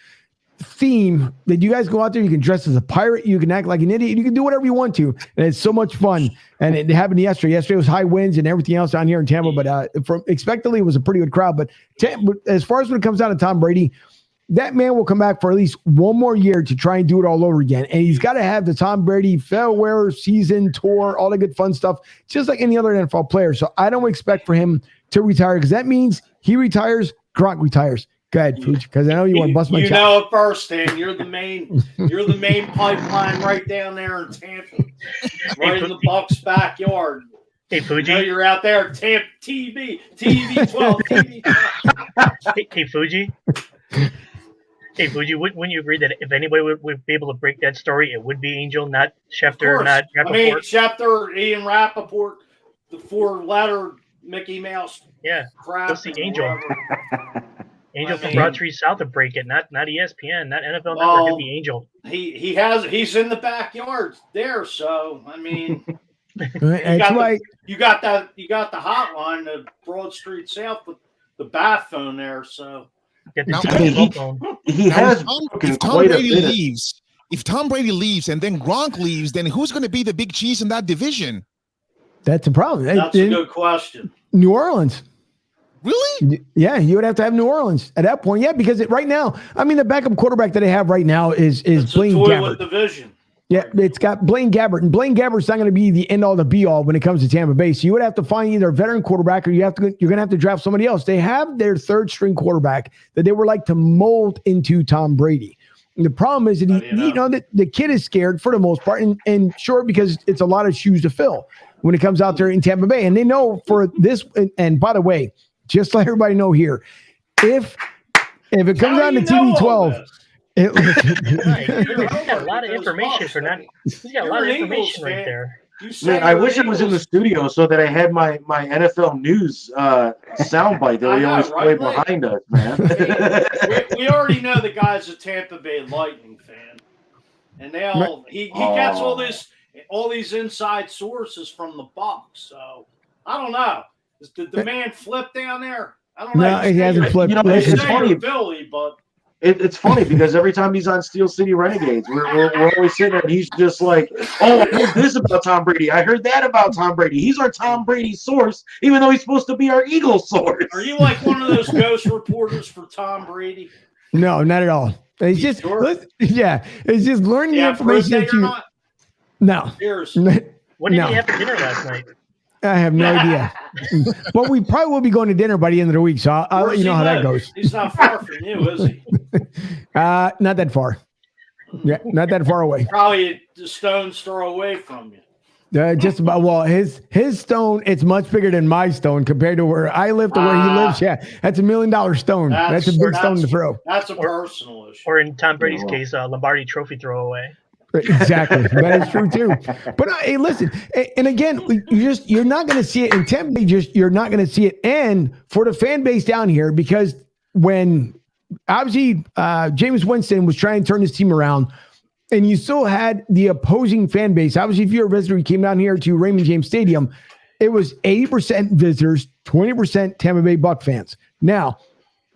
theme that you guys go out there, you can dress as a pirate, you can act like an idiot, you can do whatever you want to, and it's so much fun. And it happened yesterday. Yesterday was high winds and everything else down here in Tampa, but from expectedly it was a pretty good crowd. But as far as when it comes down to Tom Brady, that man will come back for at least one more year to try and do it all over again. And he's got to have the Tom Brady farewell season tour, all the good fun stuff, just like any other NFL player. So I don't expect for him to retire, because that means he retires, Gronk retires. Go ahead, Fuji, because I know you want to bust my chops. You know it firsthand. You're the main pipeline right down there in Tampa, right in the Bucs' backyard. Hey, Fuji. You know you're out there, Tampa TV 12, TV 12. Hey, Fuji. Hey, Fuji, wouldn't you agree that if anybody would be able to break that story, it would be Angel, not Schefter, not Rappaport? I mean, Schefter, Ian Rappaport, the 4-letter Mickey Mouse. Yeah, crap. let's see Angel. Angel from Broad Street South to break it, not ESPN, not NFL Network. It'd be Angel. He's in the backyard there, so I mean, you got the hotline, the Broad Street South with the bath phone there, so. He has. If Tom Brady leaves, if Tom Brady leaves and then Gronk leaves, then who's going to be the big cheese in that division? That's a problem. That's a good question. New Orleans. Really? Yeah, you would have to have New Orleans at that point. Yeah, because right now, I mean, the backup quarterback that they have right now is Blaine Gabbert. Division. Yeah, it's got Blaine Gabbert, and Blaine Gabbert's not going to be the end all, the be all when it comes to Tampa Bay. So you would have to find either a veteran quarterback, or you're going to have to draft somebody else. They have their third string quarterback that they would like to mold into Tom Brady. And the problem is that the kid is scared for the most part, and sure, because it's a lot of shoes to fill when it comes out there in Tampa Bay. And they know for this, and by the way, just to let everybody know here, if it comes down to TB12. He's got a lot of information for that. He's got a lot of information right there. Man, I wish it was in the studio so that I had my NFL news soundbite that we always play behind us, man. we already know the guy's a Tampa Bay Lightning fan, and he gets all these inside sources from the Bucs. So I don't know. Did the man flip down there? I don't know. No, he hasn't flipped. It's funny, Billy, but. It's funny because every time he's on Steel City Renegades, we're always sitting there and he's just like, oh, I heard this about Tom Brady. I heard that about Tom Brady. He's our Tom Brady source, even though he's supposed to be our Eagles source. Are you like one of those ghost reporters for Tom Brady? No, not at all. It's just, it's just learning the information that you. No. Cheers. What did he have for dinner last night? I have no idea. But we probably will be going to dinner by the end of the week, so I'll let you know how that goes. He's not far from you, is he? Not that far. Yeah, not that far away. Probably a stone's throw away from you. Just about. Well, his stone, it's much bigger than my stone compared to where I live to where he lives. Yeah, that's $1 million stone. That's a big stone to throw. That's a personal issue. Or in Tom Brady's case, Lombardi Trophy throwaway. Exactly. That is true too. But hey, listen, and again, you're not going to see it in Tampa. You're not going to see it. And for the fan base down here, because when obviously Jameis Winston was trying to turn his team around, and you still had the opposing fan base. Obviously, if you're a visitor, you came down here to Raymond James Stadium, it was 80% visitors, 20% Tampa Bay Buck fans. Now,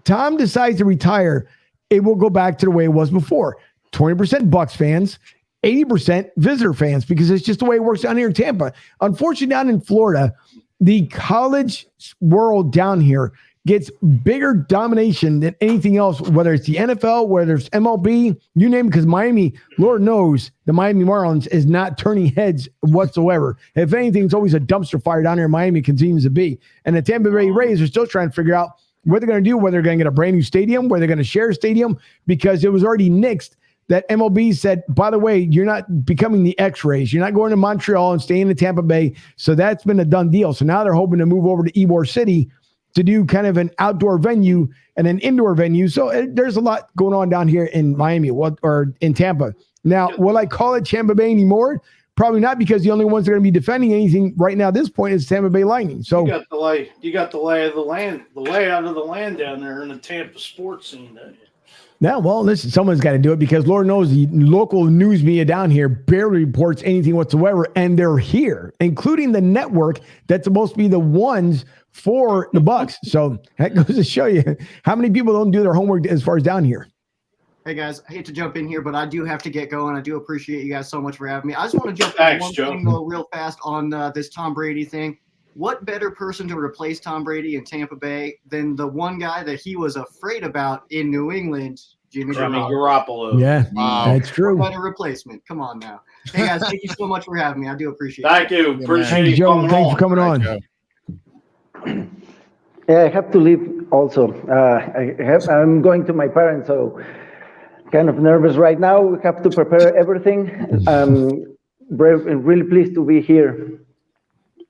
Tom decides to retire, it will go back to the way it was before. 20% Bucks fans, 80% visitor fans, because it's just the way it works down here in Tampa. Unfortunately, down in Florida, the college world down here gets bigger domination than anything else, whether it's the NFL, whether it's MLB, you name it, because Miami, Lord knows, the Miami Marlins is not turning heads whatsoever. If anything, it's always a dumpster fire down here in Miami, continues to be. And the Tampa Bay Rays are still trying to figure out what they're going to do, whether they're going to get a brand new stadium, whether they're going to share a stadium, because it was already nixed. That MLB said, by the way, you're not becoming the X-Rays. You're not going to Montreal and staying in Tampa Bay. So that's been a done deal. So now they're hoping to move over to Ybor City to do kind of an outdoor venue and an indoor venue. So there's a lot going on down here in Miami or in Tampa. Now, will I call it Tampa Bay anymore? Probably not, because the only ones that are going to be defending anything right now at this point is Tampa Bay Lightning. So you got the lay of the land, the layout of the land down there in the Tampa sports scene, don't you? Yeah, well, listen, someone's got to do it, because Lord knows the local news media down here barely reports anything whatsoever, and they're here, including the network that's supposed to be the ones for the Bucks. So that goes to show you how many people don't do their homework as far as down here. Hey guys, I hate to jump in here, but I do have to get going. I do appreciate you guys so much for having me. I just want to jump in one thing though, real fast on this Tom Brady thing. What better person to replace Tom Brady in Tampa Bay than the one guy that he was afraid about in New England, Jimmy Garoppolo? Yeah, that's true. What better replacement? Come on now. Hey guys, thank you so much for having me. I do appreciate it. Thank you. Appreciate you Joe. Thanks for coming on. Yeah, I have to leave also. I'm going to my parents, so kind of nervous right now. We have to prepare everything. Really pleased to be here.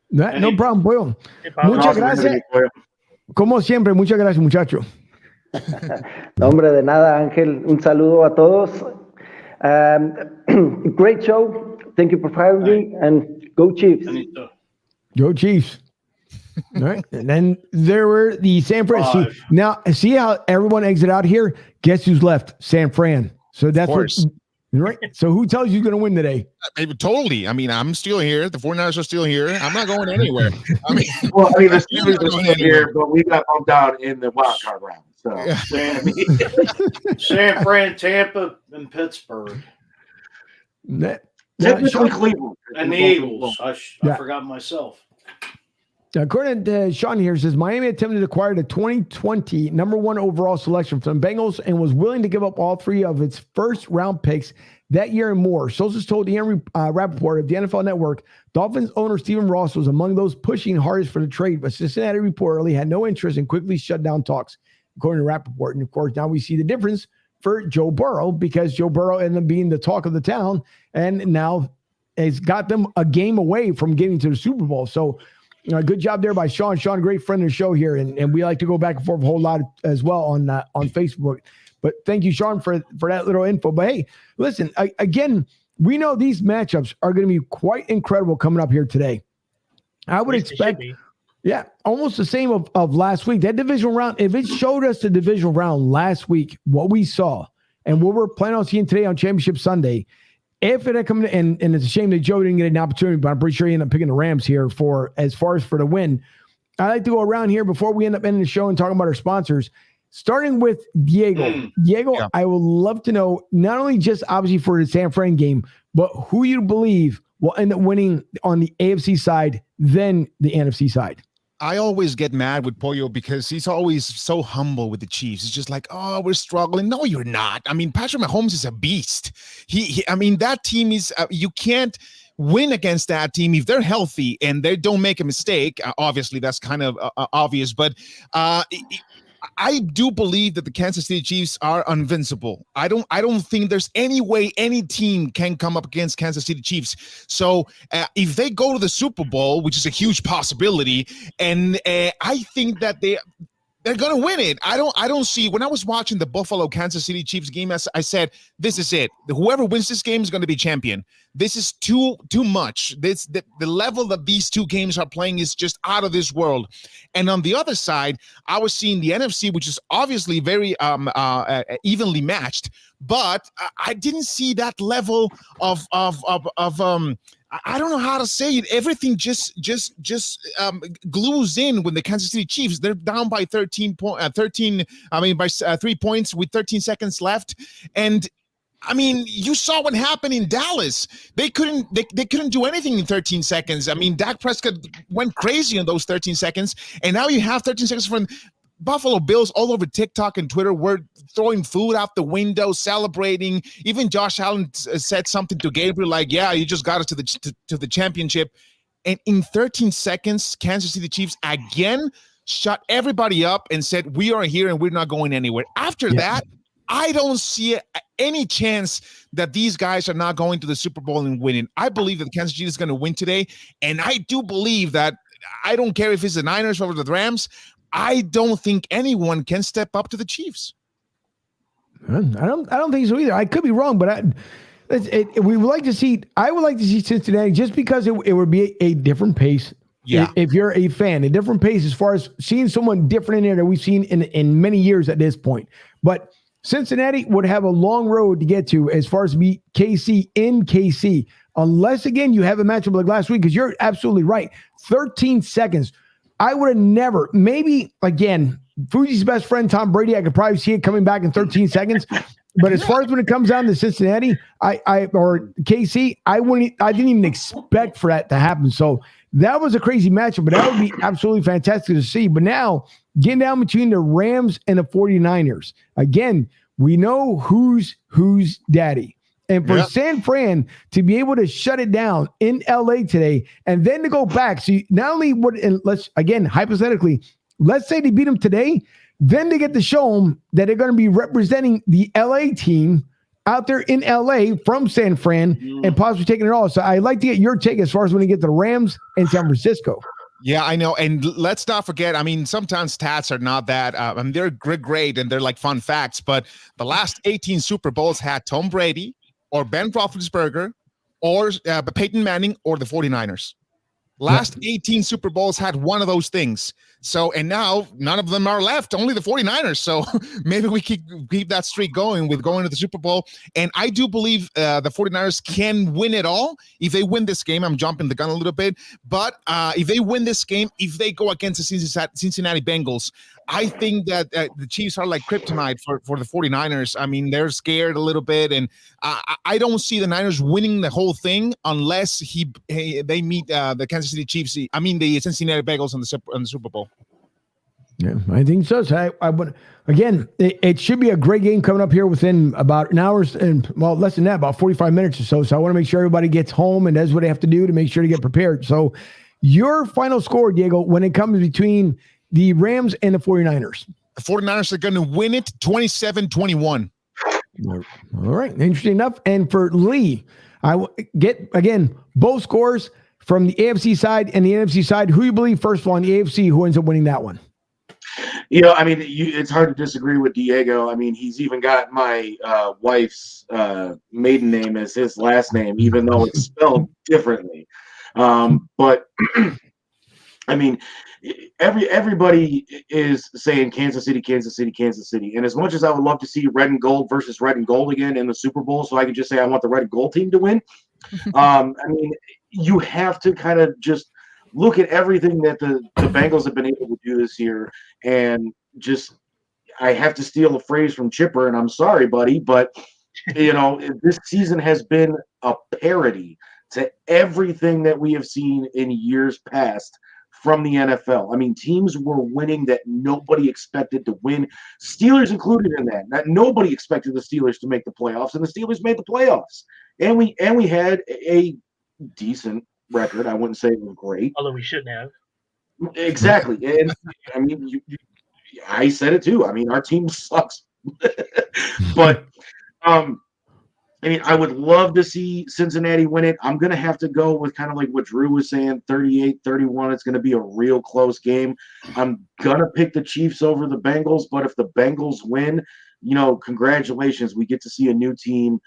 No problem, Pollo. Muchas gracias. Como siempre, muchas gracias, muchacho. No, hombre, de nada, Ángel. Un saludo a todos. Great show. Thank you for having me, and go Chiefs. Go Chiefs. All right. And then there were the San Fran. Now, see how everyone exited out here? Guess who's left? San Fran. So that's what. Right. So who tells you you're going to win today? Totally. I mean, I'm still here. The 49ers are still here. I'm not going anywhere. I mean, the Steelers are still here, but we got bumped out in the wild card round. So San Fran, Tampa, and Pittsburgh. Cleveland. And the Eagles. I forgot myself. According to Sean here, says Miami attempted to acquire the 2020 number 1 overall selection from the Bengals and was willing to give up all 3 of its first-round picks that year and more. Sources told Ian Rappaport of the NFL Network, Dolphins owner Stephen Ross was among those pushing hardest for the trade, but Cincinnati reportedly had no interest and quickly shut down talks, according to Rappaport. And, of course, now we see the difference for Joe Burrow because Joe Burrow ended up being the talk of the town and now has got them a game away from getting to the Super Bowl. So, good job there by Sean. Sean, great friend of the show here, and we like to go back and forth a whole lot as well on Facebook. But thank you, Sean, for that little info. But hey, listen, again, we know these matchups are going to be quite incredible coming up here today. I would expect, almost the same of last week. That divisional round, if it showed us the divisional round last week, what we saw and what we're planning on seeing today on Championship Sunday. If it had come in, and it's a shame that Joe didn't get an opportunity, but I'm pretty sure he ended up picking the Rams here for the win. I like to go around here before we end up ending the show and talking about our sponsors, starting with Diego. Diego, I would love to know not only just obviously for the San Fran game, but who you believe will end up winning on the AFC side, then the NFC side. I always get mad with Pollo because he's always so humble with the Chiefs. It's just like, oh, we're struggling. No, you're not. I mean, Patrick Mahomes is a beast. I mean, that team is, you can't win against that team if they're healthy and they don't make a mistake. Obviously, that's kind of obvious, but I do believe that the Kansas City Chiefs are invincible. I don't think there's any way any team can come up against Kansas City Chiefs. So if they go to the Super Bowl, which is a huge possibility, and I think that they're going to win it. I don't see, when I was watching the Buffalo Kansas City Chiefs game, I said, this is it. Whoever wins this game is going to be champion. This is too much. The level that these two games are playing is just out of this world. And on the other side, I was seeing the NFC, which is obviously very evenly matched, but I didn't see that level of I don't know how to say it. Everything just glues in when the Kansas City Chiefs, they're down by 3 points with 13 seconds left. And I mean, you saw what happened in Dallas. They couldn't do anything in 13 seconds. I mean, Dak Prescott went crazy in those 13 seconds. And now you have 13 seconds from Buffalo Bills all over TikTok and Twitter were throwing food out the window, celebrating. Even Josh Allen said something to Gabriel like, yeah, you just got us to the championship. And in 13 seconds, Kansas City Chiefs again shut everybody up and said, we are here and we're not going anywhere. After that, I don't see any chance that these guys are not going to the Super Bowl and winning. I believe that Kansas City is going to win today. And I do believe that, I don't care if it's the Niners or the Rams, I don't think anyone can step up to the Chiefs. I don't think so either. I could be wrong, but we would like to see. I would like to see Cincinnati just because it would be a different pace. Yeah. If you're a fan, a different pace as far as seeing someone different in there that we've seen in many years at this point. But Cincinnati would have a long road to get to as far as beat KC in KC, unless again you have a matchup like last week. Because you're absolutely right. 13 seconds. I would have never, maybe, again, Fuji's best friend, Tom Brady, I could probably see it coming back in 13 seconds. But as far as when it comes down to Cincinnati, or KC, I didn't even expect for that to happen. So that was a crazy matchup, but that would be absolutely fantastic to see. But now getting down between the Rams and the 49ers. Again, we know who's daddy. And for San Fran to be able to shut it down in LA today and then to go back. So not only let's again, hypothetically, let's say they beat them today, then they get to show them that they're going to be representing the LA team out there in LA from San Fran and possibly taking it all. So I'd like to get your take as far as when you get to the Rams and San Francisco. Yeah, I know. And let's not forget, I mean, sometimes stats are not that, I mean, they're great and they're like fun facts, but the last 18 Super Bowls had Tom Brady or Ben Roethlisberger or Peyton Manning or the 49ers. Last 18 Super Bowls had one of those things. So, and now none of them are left, only the 49ers. So maybe we keep that streak going with going to the Super Bowl. And I do believe the 49ers can win it all. If they win this game, I'm jumping the gun a little bit, but if they win this game, if they go against the Cincinnati Bengals, I think that the Chiefs are like kryptonite for the 49ers. I mean, they're scared a little bit, and I don't see the Niners winning the whole thing unless they meet the Kansas City Chiefs. I mean, the Cincinnati Bengals in the Super Bowl. Yeah, I think so. So I would, again, it should be a great game coming up here within about an hour and, well, less than that, about 45 minutes or so. So I want to make sure everybody gets home and does what they have to do to make sure to get prepared. So your final score, Diego, when it comes between the Rams and the 49ers. The 49ers are going to win it 27-21. All right. Interesting enough. And for Lee, I get, again, both scores from the AFC side and the NFC side. Who you believe, first of all, in the AFC, who ends up winning that one? You know, I mean, it's hard to disagree with Diego. I mean, he's even got my wife's maiden name as his last name, even though it's spelled differently. But I mean, everybody is saying Kansas City, Kansas City, Kansas City. And as much as I would love to see red and gold versus red and gold again in the Super Bowl, so I can just say I want the red and gold team to win. I mean, you have to kind of just look at everything that the Bengals have been able to do this year, and just I have to steal a phrase from Chipper, and I'm sorry, buddy, but you know, this season has been a parody to everything that we have seen in years past from the NFL. I mean, teams were winning that nobody expected to win, Steelers included in that. Nobody expected the Steelers to make the playoffs, and the Steelers made the playoffs. And we had a decent record. I wouldn't say it was great, although we shouldn't have. Exactly. And I mean, I said it too. I mean, our team sucks. But I mean, I would love to see Cincinnati win it. I'm going to have to go with kind of like what Drew was saying, 38-31. It's going to be a real close game. I'm going to pick the Chiefs over the Bengals, but if the Bengals win, you know, congratulations. We get to see a new team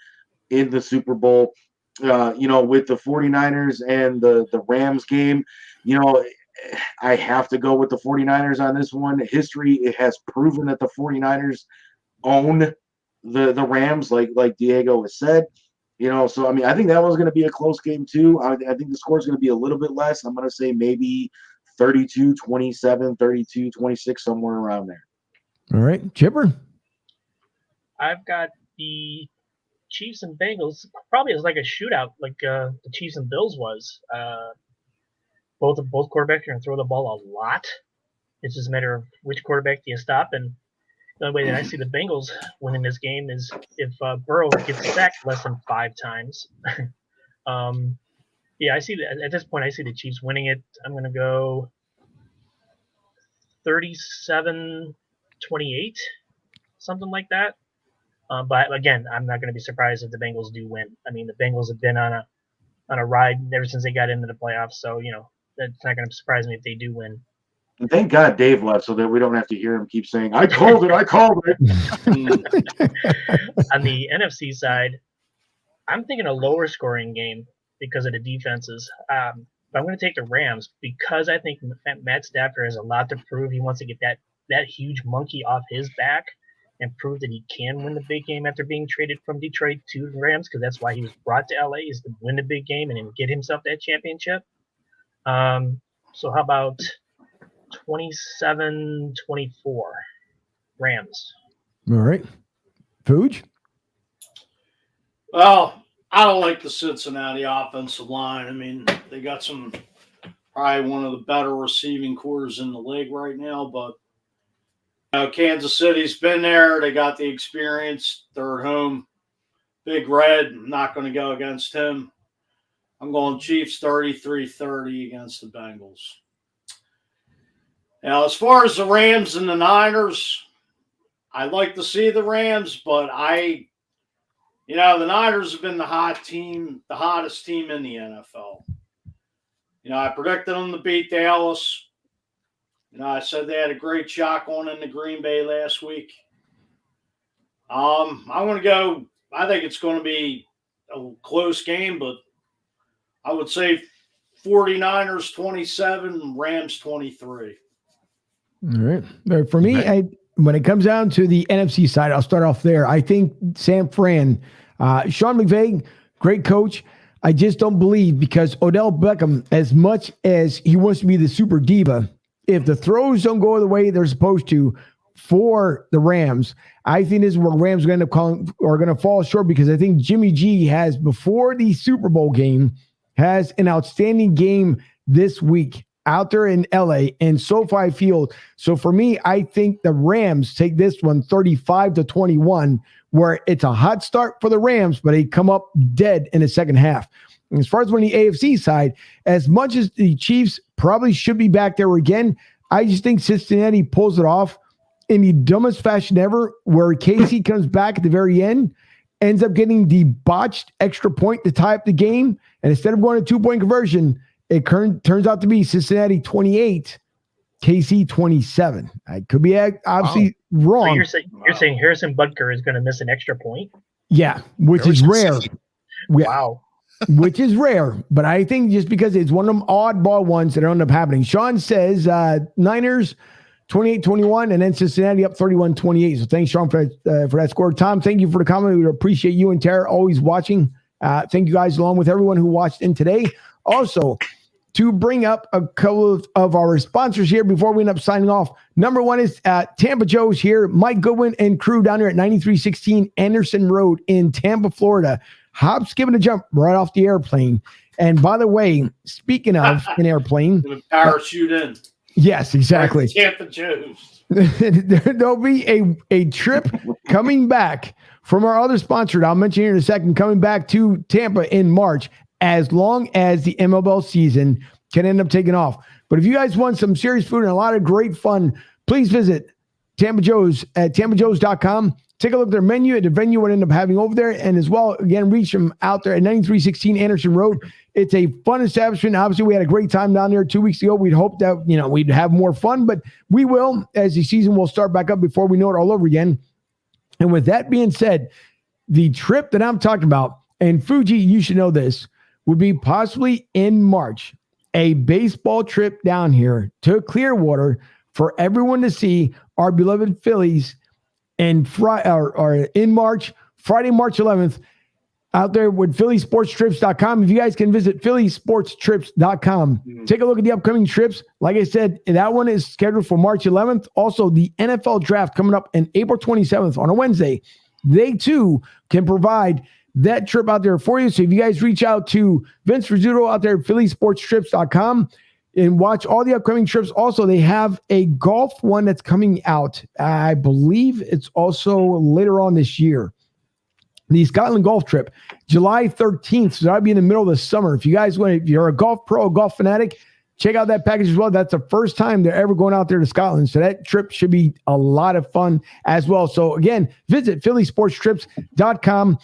in the Super Bowl. You know, with the 49ers and the Rams game, you know, I have to go with the 49ers on this one. History, it has proven that the 49ers own the Rams, like Diego has said. You know, so, I mean, I think that one's going to be a close game, too. I think the score is going to be a little bit less. I'm going to say maybe 32-27, 32-26, somewhere around there. All right. Chipper? I've got the Chiefs and Bengals probably as like a shootout, like the Chiefs and Bills was. Both quarterbacks are going to throw the ball a lot. It's just a matter of which quarterback do you stop. And the only way that I see the Bengals winning this game is if Burrow gets sacked less than 5 times. Yeah, I see that at this point. I see the Chiefs winning it. I'm going to go 37-28, something like that. But again, I'm not going to be surprised if the Bengals do win. I mean, the Bengals have been on a ride ever since they got into the playoffs, so you know that's not going to surprise me if they do win. And thank God Dave left so that we don't have to hear him keep saying, "I called it, I called it." On the NFC side, I'm thinking a lower scoring game because of the defenses. But I'm going to take the Rams because I think Matt Stafford has a lot to prove. He wants to get that huge monkey off his back and prove that he can win the big game after being traded from Detroit to the Rams, because that's why he was brought to LA, is to win the big game and then get himself that championship. So how about 27-24 Rams? All right. Fuge? Well, I don't like the Cincinnati offensive line. I mean, they got probably one of the better receiving cores in the league right now, but Kansas City's been there. They got the experience. They're at home. Big Red, I'm not going to go against him. I'm going Chiefs 33-30 against the Bengals. Now, as far as the Rams and the Niners, I'd like to see the Rams, but the Niners have been the hottest team in the NFL. I predicted them to beat Dallas. I said they had a great shot going into Green Bay last week. I'm going to go. I think it's going to be a close game, but I would say 49ers 27, Rams 23. All right. For me, when it comes down to the NFC side, I'll start off there. I think San Fran, Sean McVay, great coach. I just don't believe, because Odell Beckham, as much as he wants to be the super diva, if the throws don't go the way they're supposed to for the Rams, I think this is where Rams are going to fall short, because I think Jimmy G has, before the Super Bowl game, has an outstanding game this week out there in LA and SoFi Field. So for me, I think the Rams take this one 35-21, where it's a hot start for the Rams, but they come up dead in the second half. And as far as on the AFC side, as much as the Chiefs probably should be back there again, I just think Cincinnati pulls it off in the dumbest fashion ever, where Casey comes back at the very end, ends up getting the botched extra point to tie up the game, and instead of going to 2-point conversion, it turns out to be Cincinnati 28, KC 27. I could be obviously wrong. So you're saying Harrison Butker is going to miss an extra point? Yeah, which is rare. Wow. Which is rare, but I think just because it's one of them oddball ones that end up happening. Sean says Niners 28-21, and then Cincinnati up 31-28. So thanks, Sean, for that score. Tom, thank you for the comment. We appreciate you and Tara always watching. Thank you guys, along with everyone who watched in today. Also, to bring up a couple of our sponsors here before we end up signing off. Number one is Tampa Joe's here. Mike Goodwin and crew down here at 9316 Anderson Road in Tampa, Florida. Hop, skip, and a jump right off the airplane. And by the way, speaking of an airplane, parachute in. Yes, exactly. Tampa Joe's. There'll be a trip coming back from our other sponsor, I'll mention here in a second, coming back to Tampa in March, as long as the MLB season can end up taking off. But if you guys want some serious food and a lot of great fun, please visit Tampa Joe's at tampajoes.com. Take a look at their menu at the venue we'll end up having over there. And as well, again, reach them out there at 9316 Anderson Road. It's a fun establishment. Obviously, we had a great time down there 2 weeks ago. We'd hope that, we'd have more fun, but we will, as the season will start back up before we know it all over again. And with that being said, the trip that I'm talking about, and Fuji, you should know this, would be possibly in March, a baseball trip down here to Clearwater for everyone to see our beloved Phillies in March, Friday, March 11th, out there with phillysportstrips.com. If you guys can visit phillysportstrips.com, take a look at the upcoming trips. Like I said, that one is scheduled for March 11th. Also, the NFL draft coming up on April 27th on a Wednesday. They too can provide that trip out there for you. So if you guys reach out to Vince Rizzuto out there at phillysportstrips.com and watch all the upcoming trips. Also, they have a golf one that's coming out. I believe it's also later on this year. The Scotland golf trip, July 13th. So that'll be in the middle of the summer. If you guys want, if you're a golf pro, a golf fanatic, check out that package as well. That's the first time they're ever going out there to Scotland. So that trip should be a lot of fun as well. So again, visit phillysportstrips.com.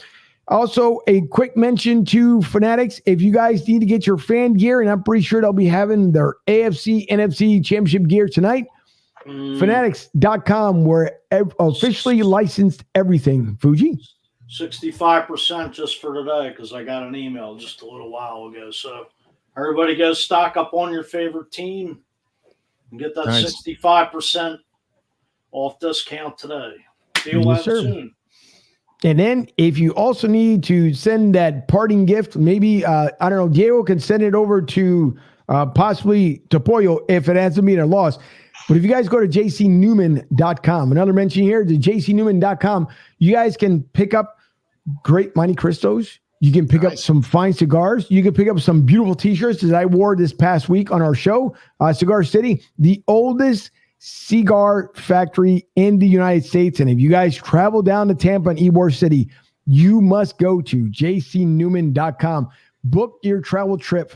Also, a quick mention to Fanatics. If you guys need to get your fan gear, and I'm pretty sure they'll be having their AFC, NFC Championship gear tonight, Fanatics.com, where officially licensed everything. Fuji? 65% just for today, because I got an email just a little while ago. So everybody go stock up on your favorite team and get that 65% off discount today. Deal out soon. And then if you also need to send that parting gift, maybe, I don't know, Diego can send it over to possibly to Pollo if it ends up being a loss. But if you guys go to jcnewman.com, another mention here to jcnewman.com, you guys can pick up great Monte Cristos. You can pick up some fine cigars. You can pick up some beautiful t-shirts that I wore this past week on our show. Cigar City, the oldest cigar factory in the United States. And if you guys travel down to Tampa and Ybor City, you must go to jcnewman.com. Book your travel trip.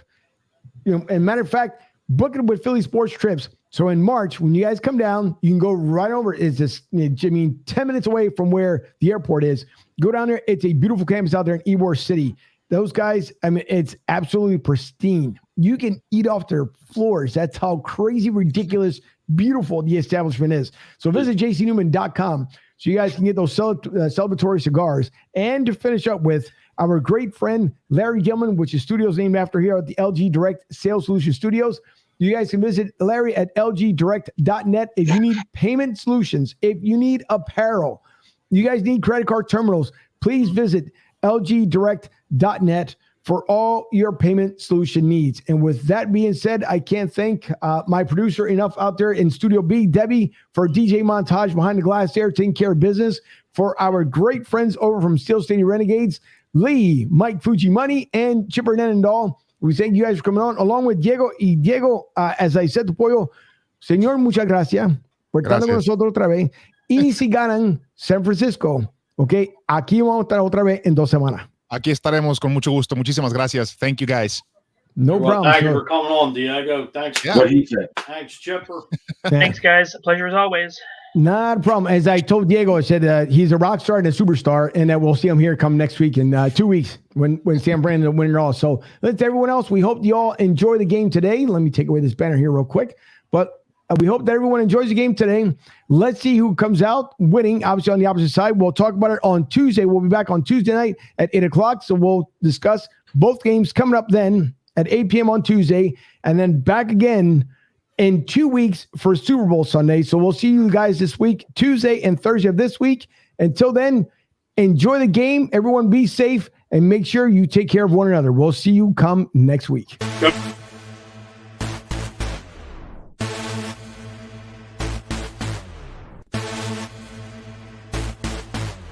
And matter of fact, book it with Philly Sports Trips. So in March, when you guys come down, you can go right over. It's just, 10 minutes away from where the airport is. Go down there. It's a beautiful campus out there in Ybor City. Those guys, it's absolutely pristine. You can eat off their floors. That's how crazy, ridiculous, beautiful the establishment is. So visit jcnewman.com so you guys can get those celebratory cigars. And to finish up with our great friend Larry Gilman, which is studios named after here at the LG Direct Sales Solution Studios. You guys can visit Larry at lgdirect.net if you need payment solutions, if you need apparel, you guys need credit card terminals, please visit lgdirect.net for all your payment solution needs. And with that being said, I can't thank my producer enough out there in Studio B, Debbie, for DJ Montage behind the glass there, taking care of business, for our great friends over from Steel City Renegades, Lee, Mike Fuji Money, and Chipper Nenendall. We thank you guys for coming on, along with Diego. Y Diego, as I said to Pollo, señor, muchas gracias por estar con nosotros otra vez. Y si ganan San Francisco, ok, aquí vamos a estar otra vez en 2 semanas. Aquí estaremos con mucho gusto. Muchísimas gracias. Thank you, guys. No problem. Thank you for coming on, Diego. Thanks. Yeah. What he said. Thanks, Chipper. Thanks, guys. Pleasure as always. Not a problem. As I told Diego, I said he's a rock star and a superstar, and that we'll see him here come next week in 2 weeks when Sam Brandon will win it all. So let's everyone else. We hope you all enjoy the game today. Let me take away this banner here real quick. But we hope that everyone enjoys the game today. Let's see who comes out winning, obviously on the opposite side. We'll talk about it on Tuesday. We'll be back on Tuesday night at 8 o'clock. So we'll discuss both games coming up then at 8 p.m. on Tuesday, and then back again in 2 weeks for Super Bowl Sunday. So we'll see you guys this week, Tuesday and Thursday of this week. Until then, enjoy the game. Everyone be safe and make sure you take care of one another. We'll see you come next week. Good.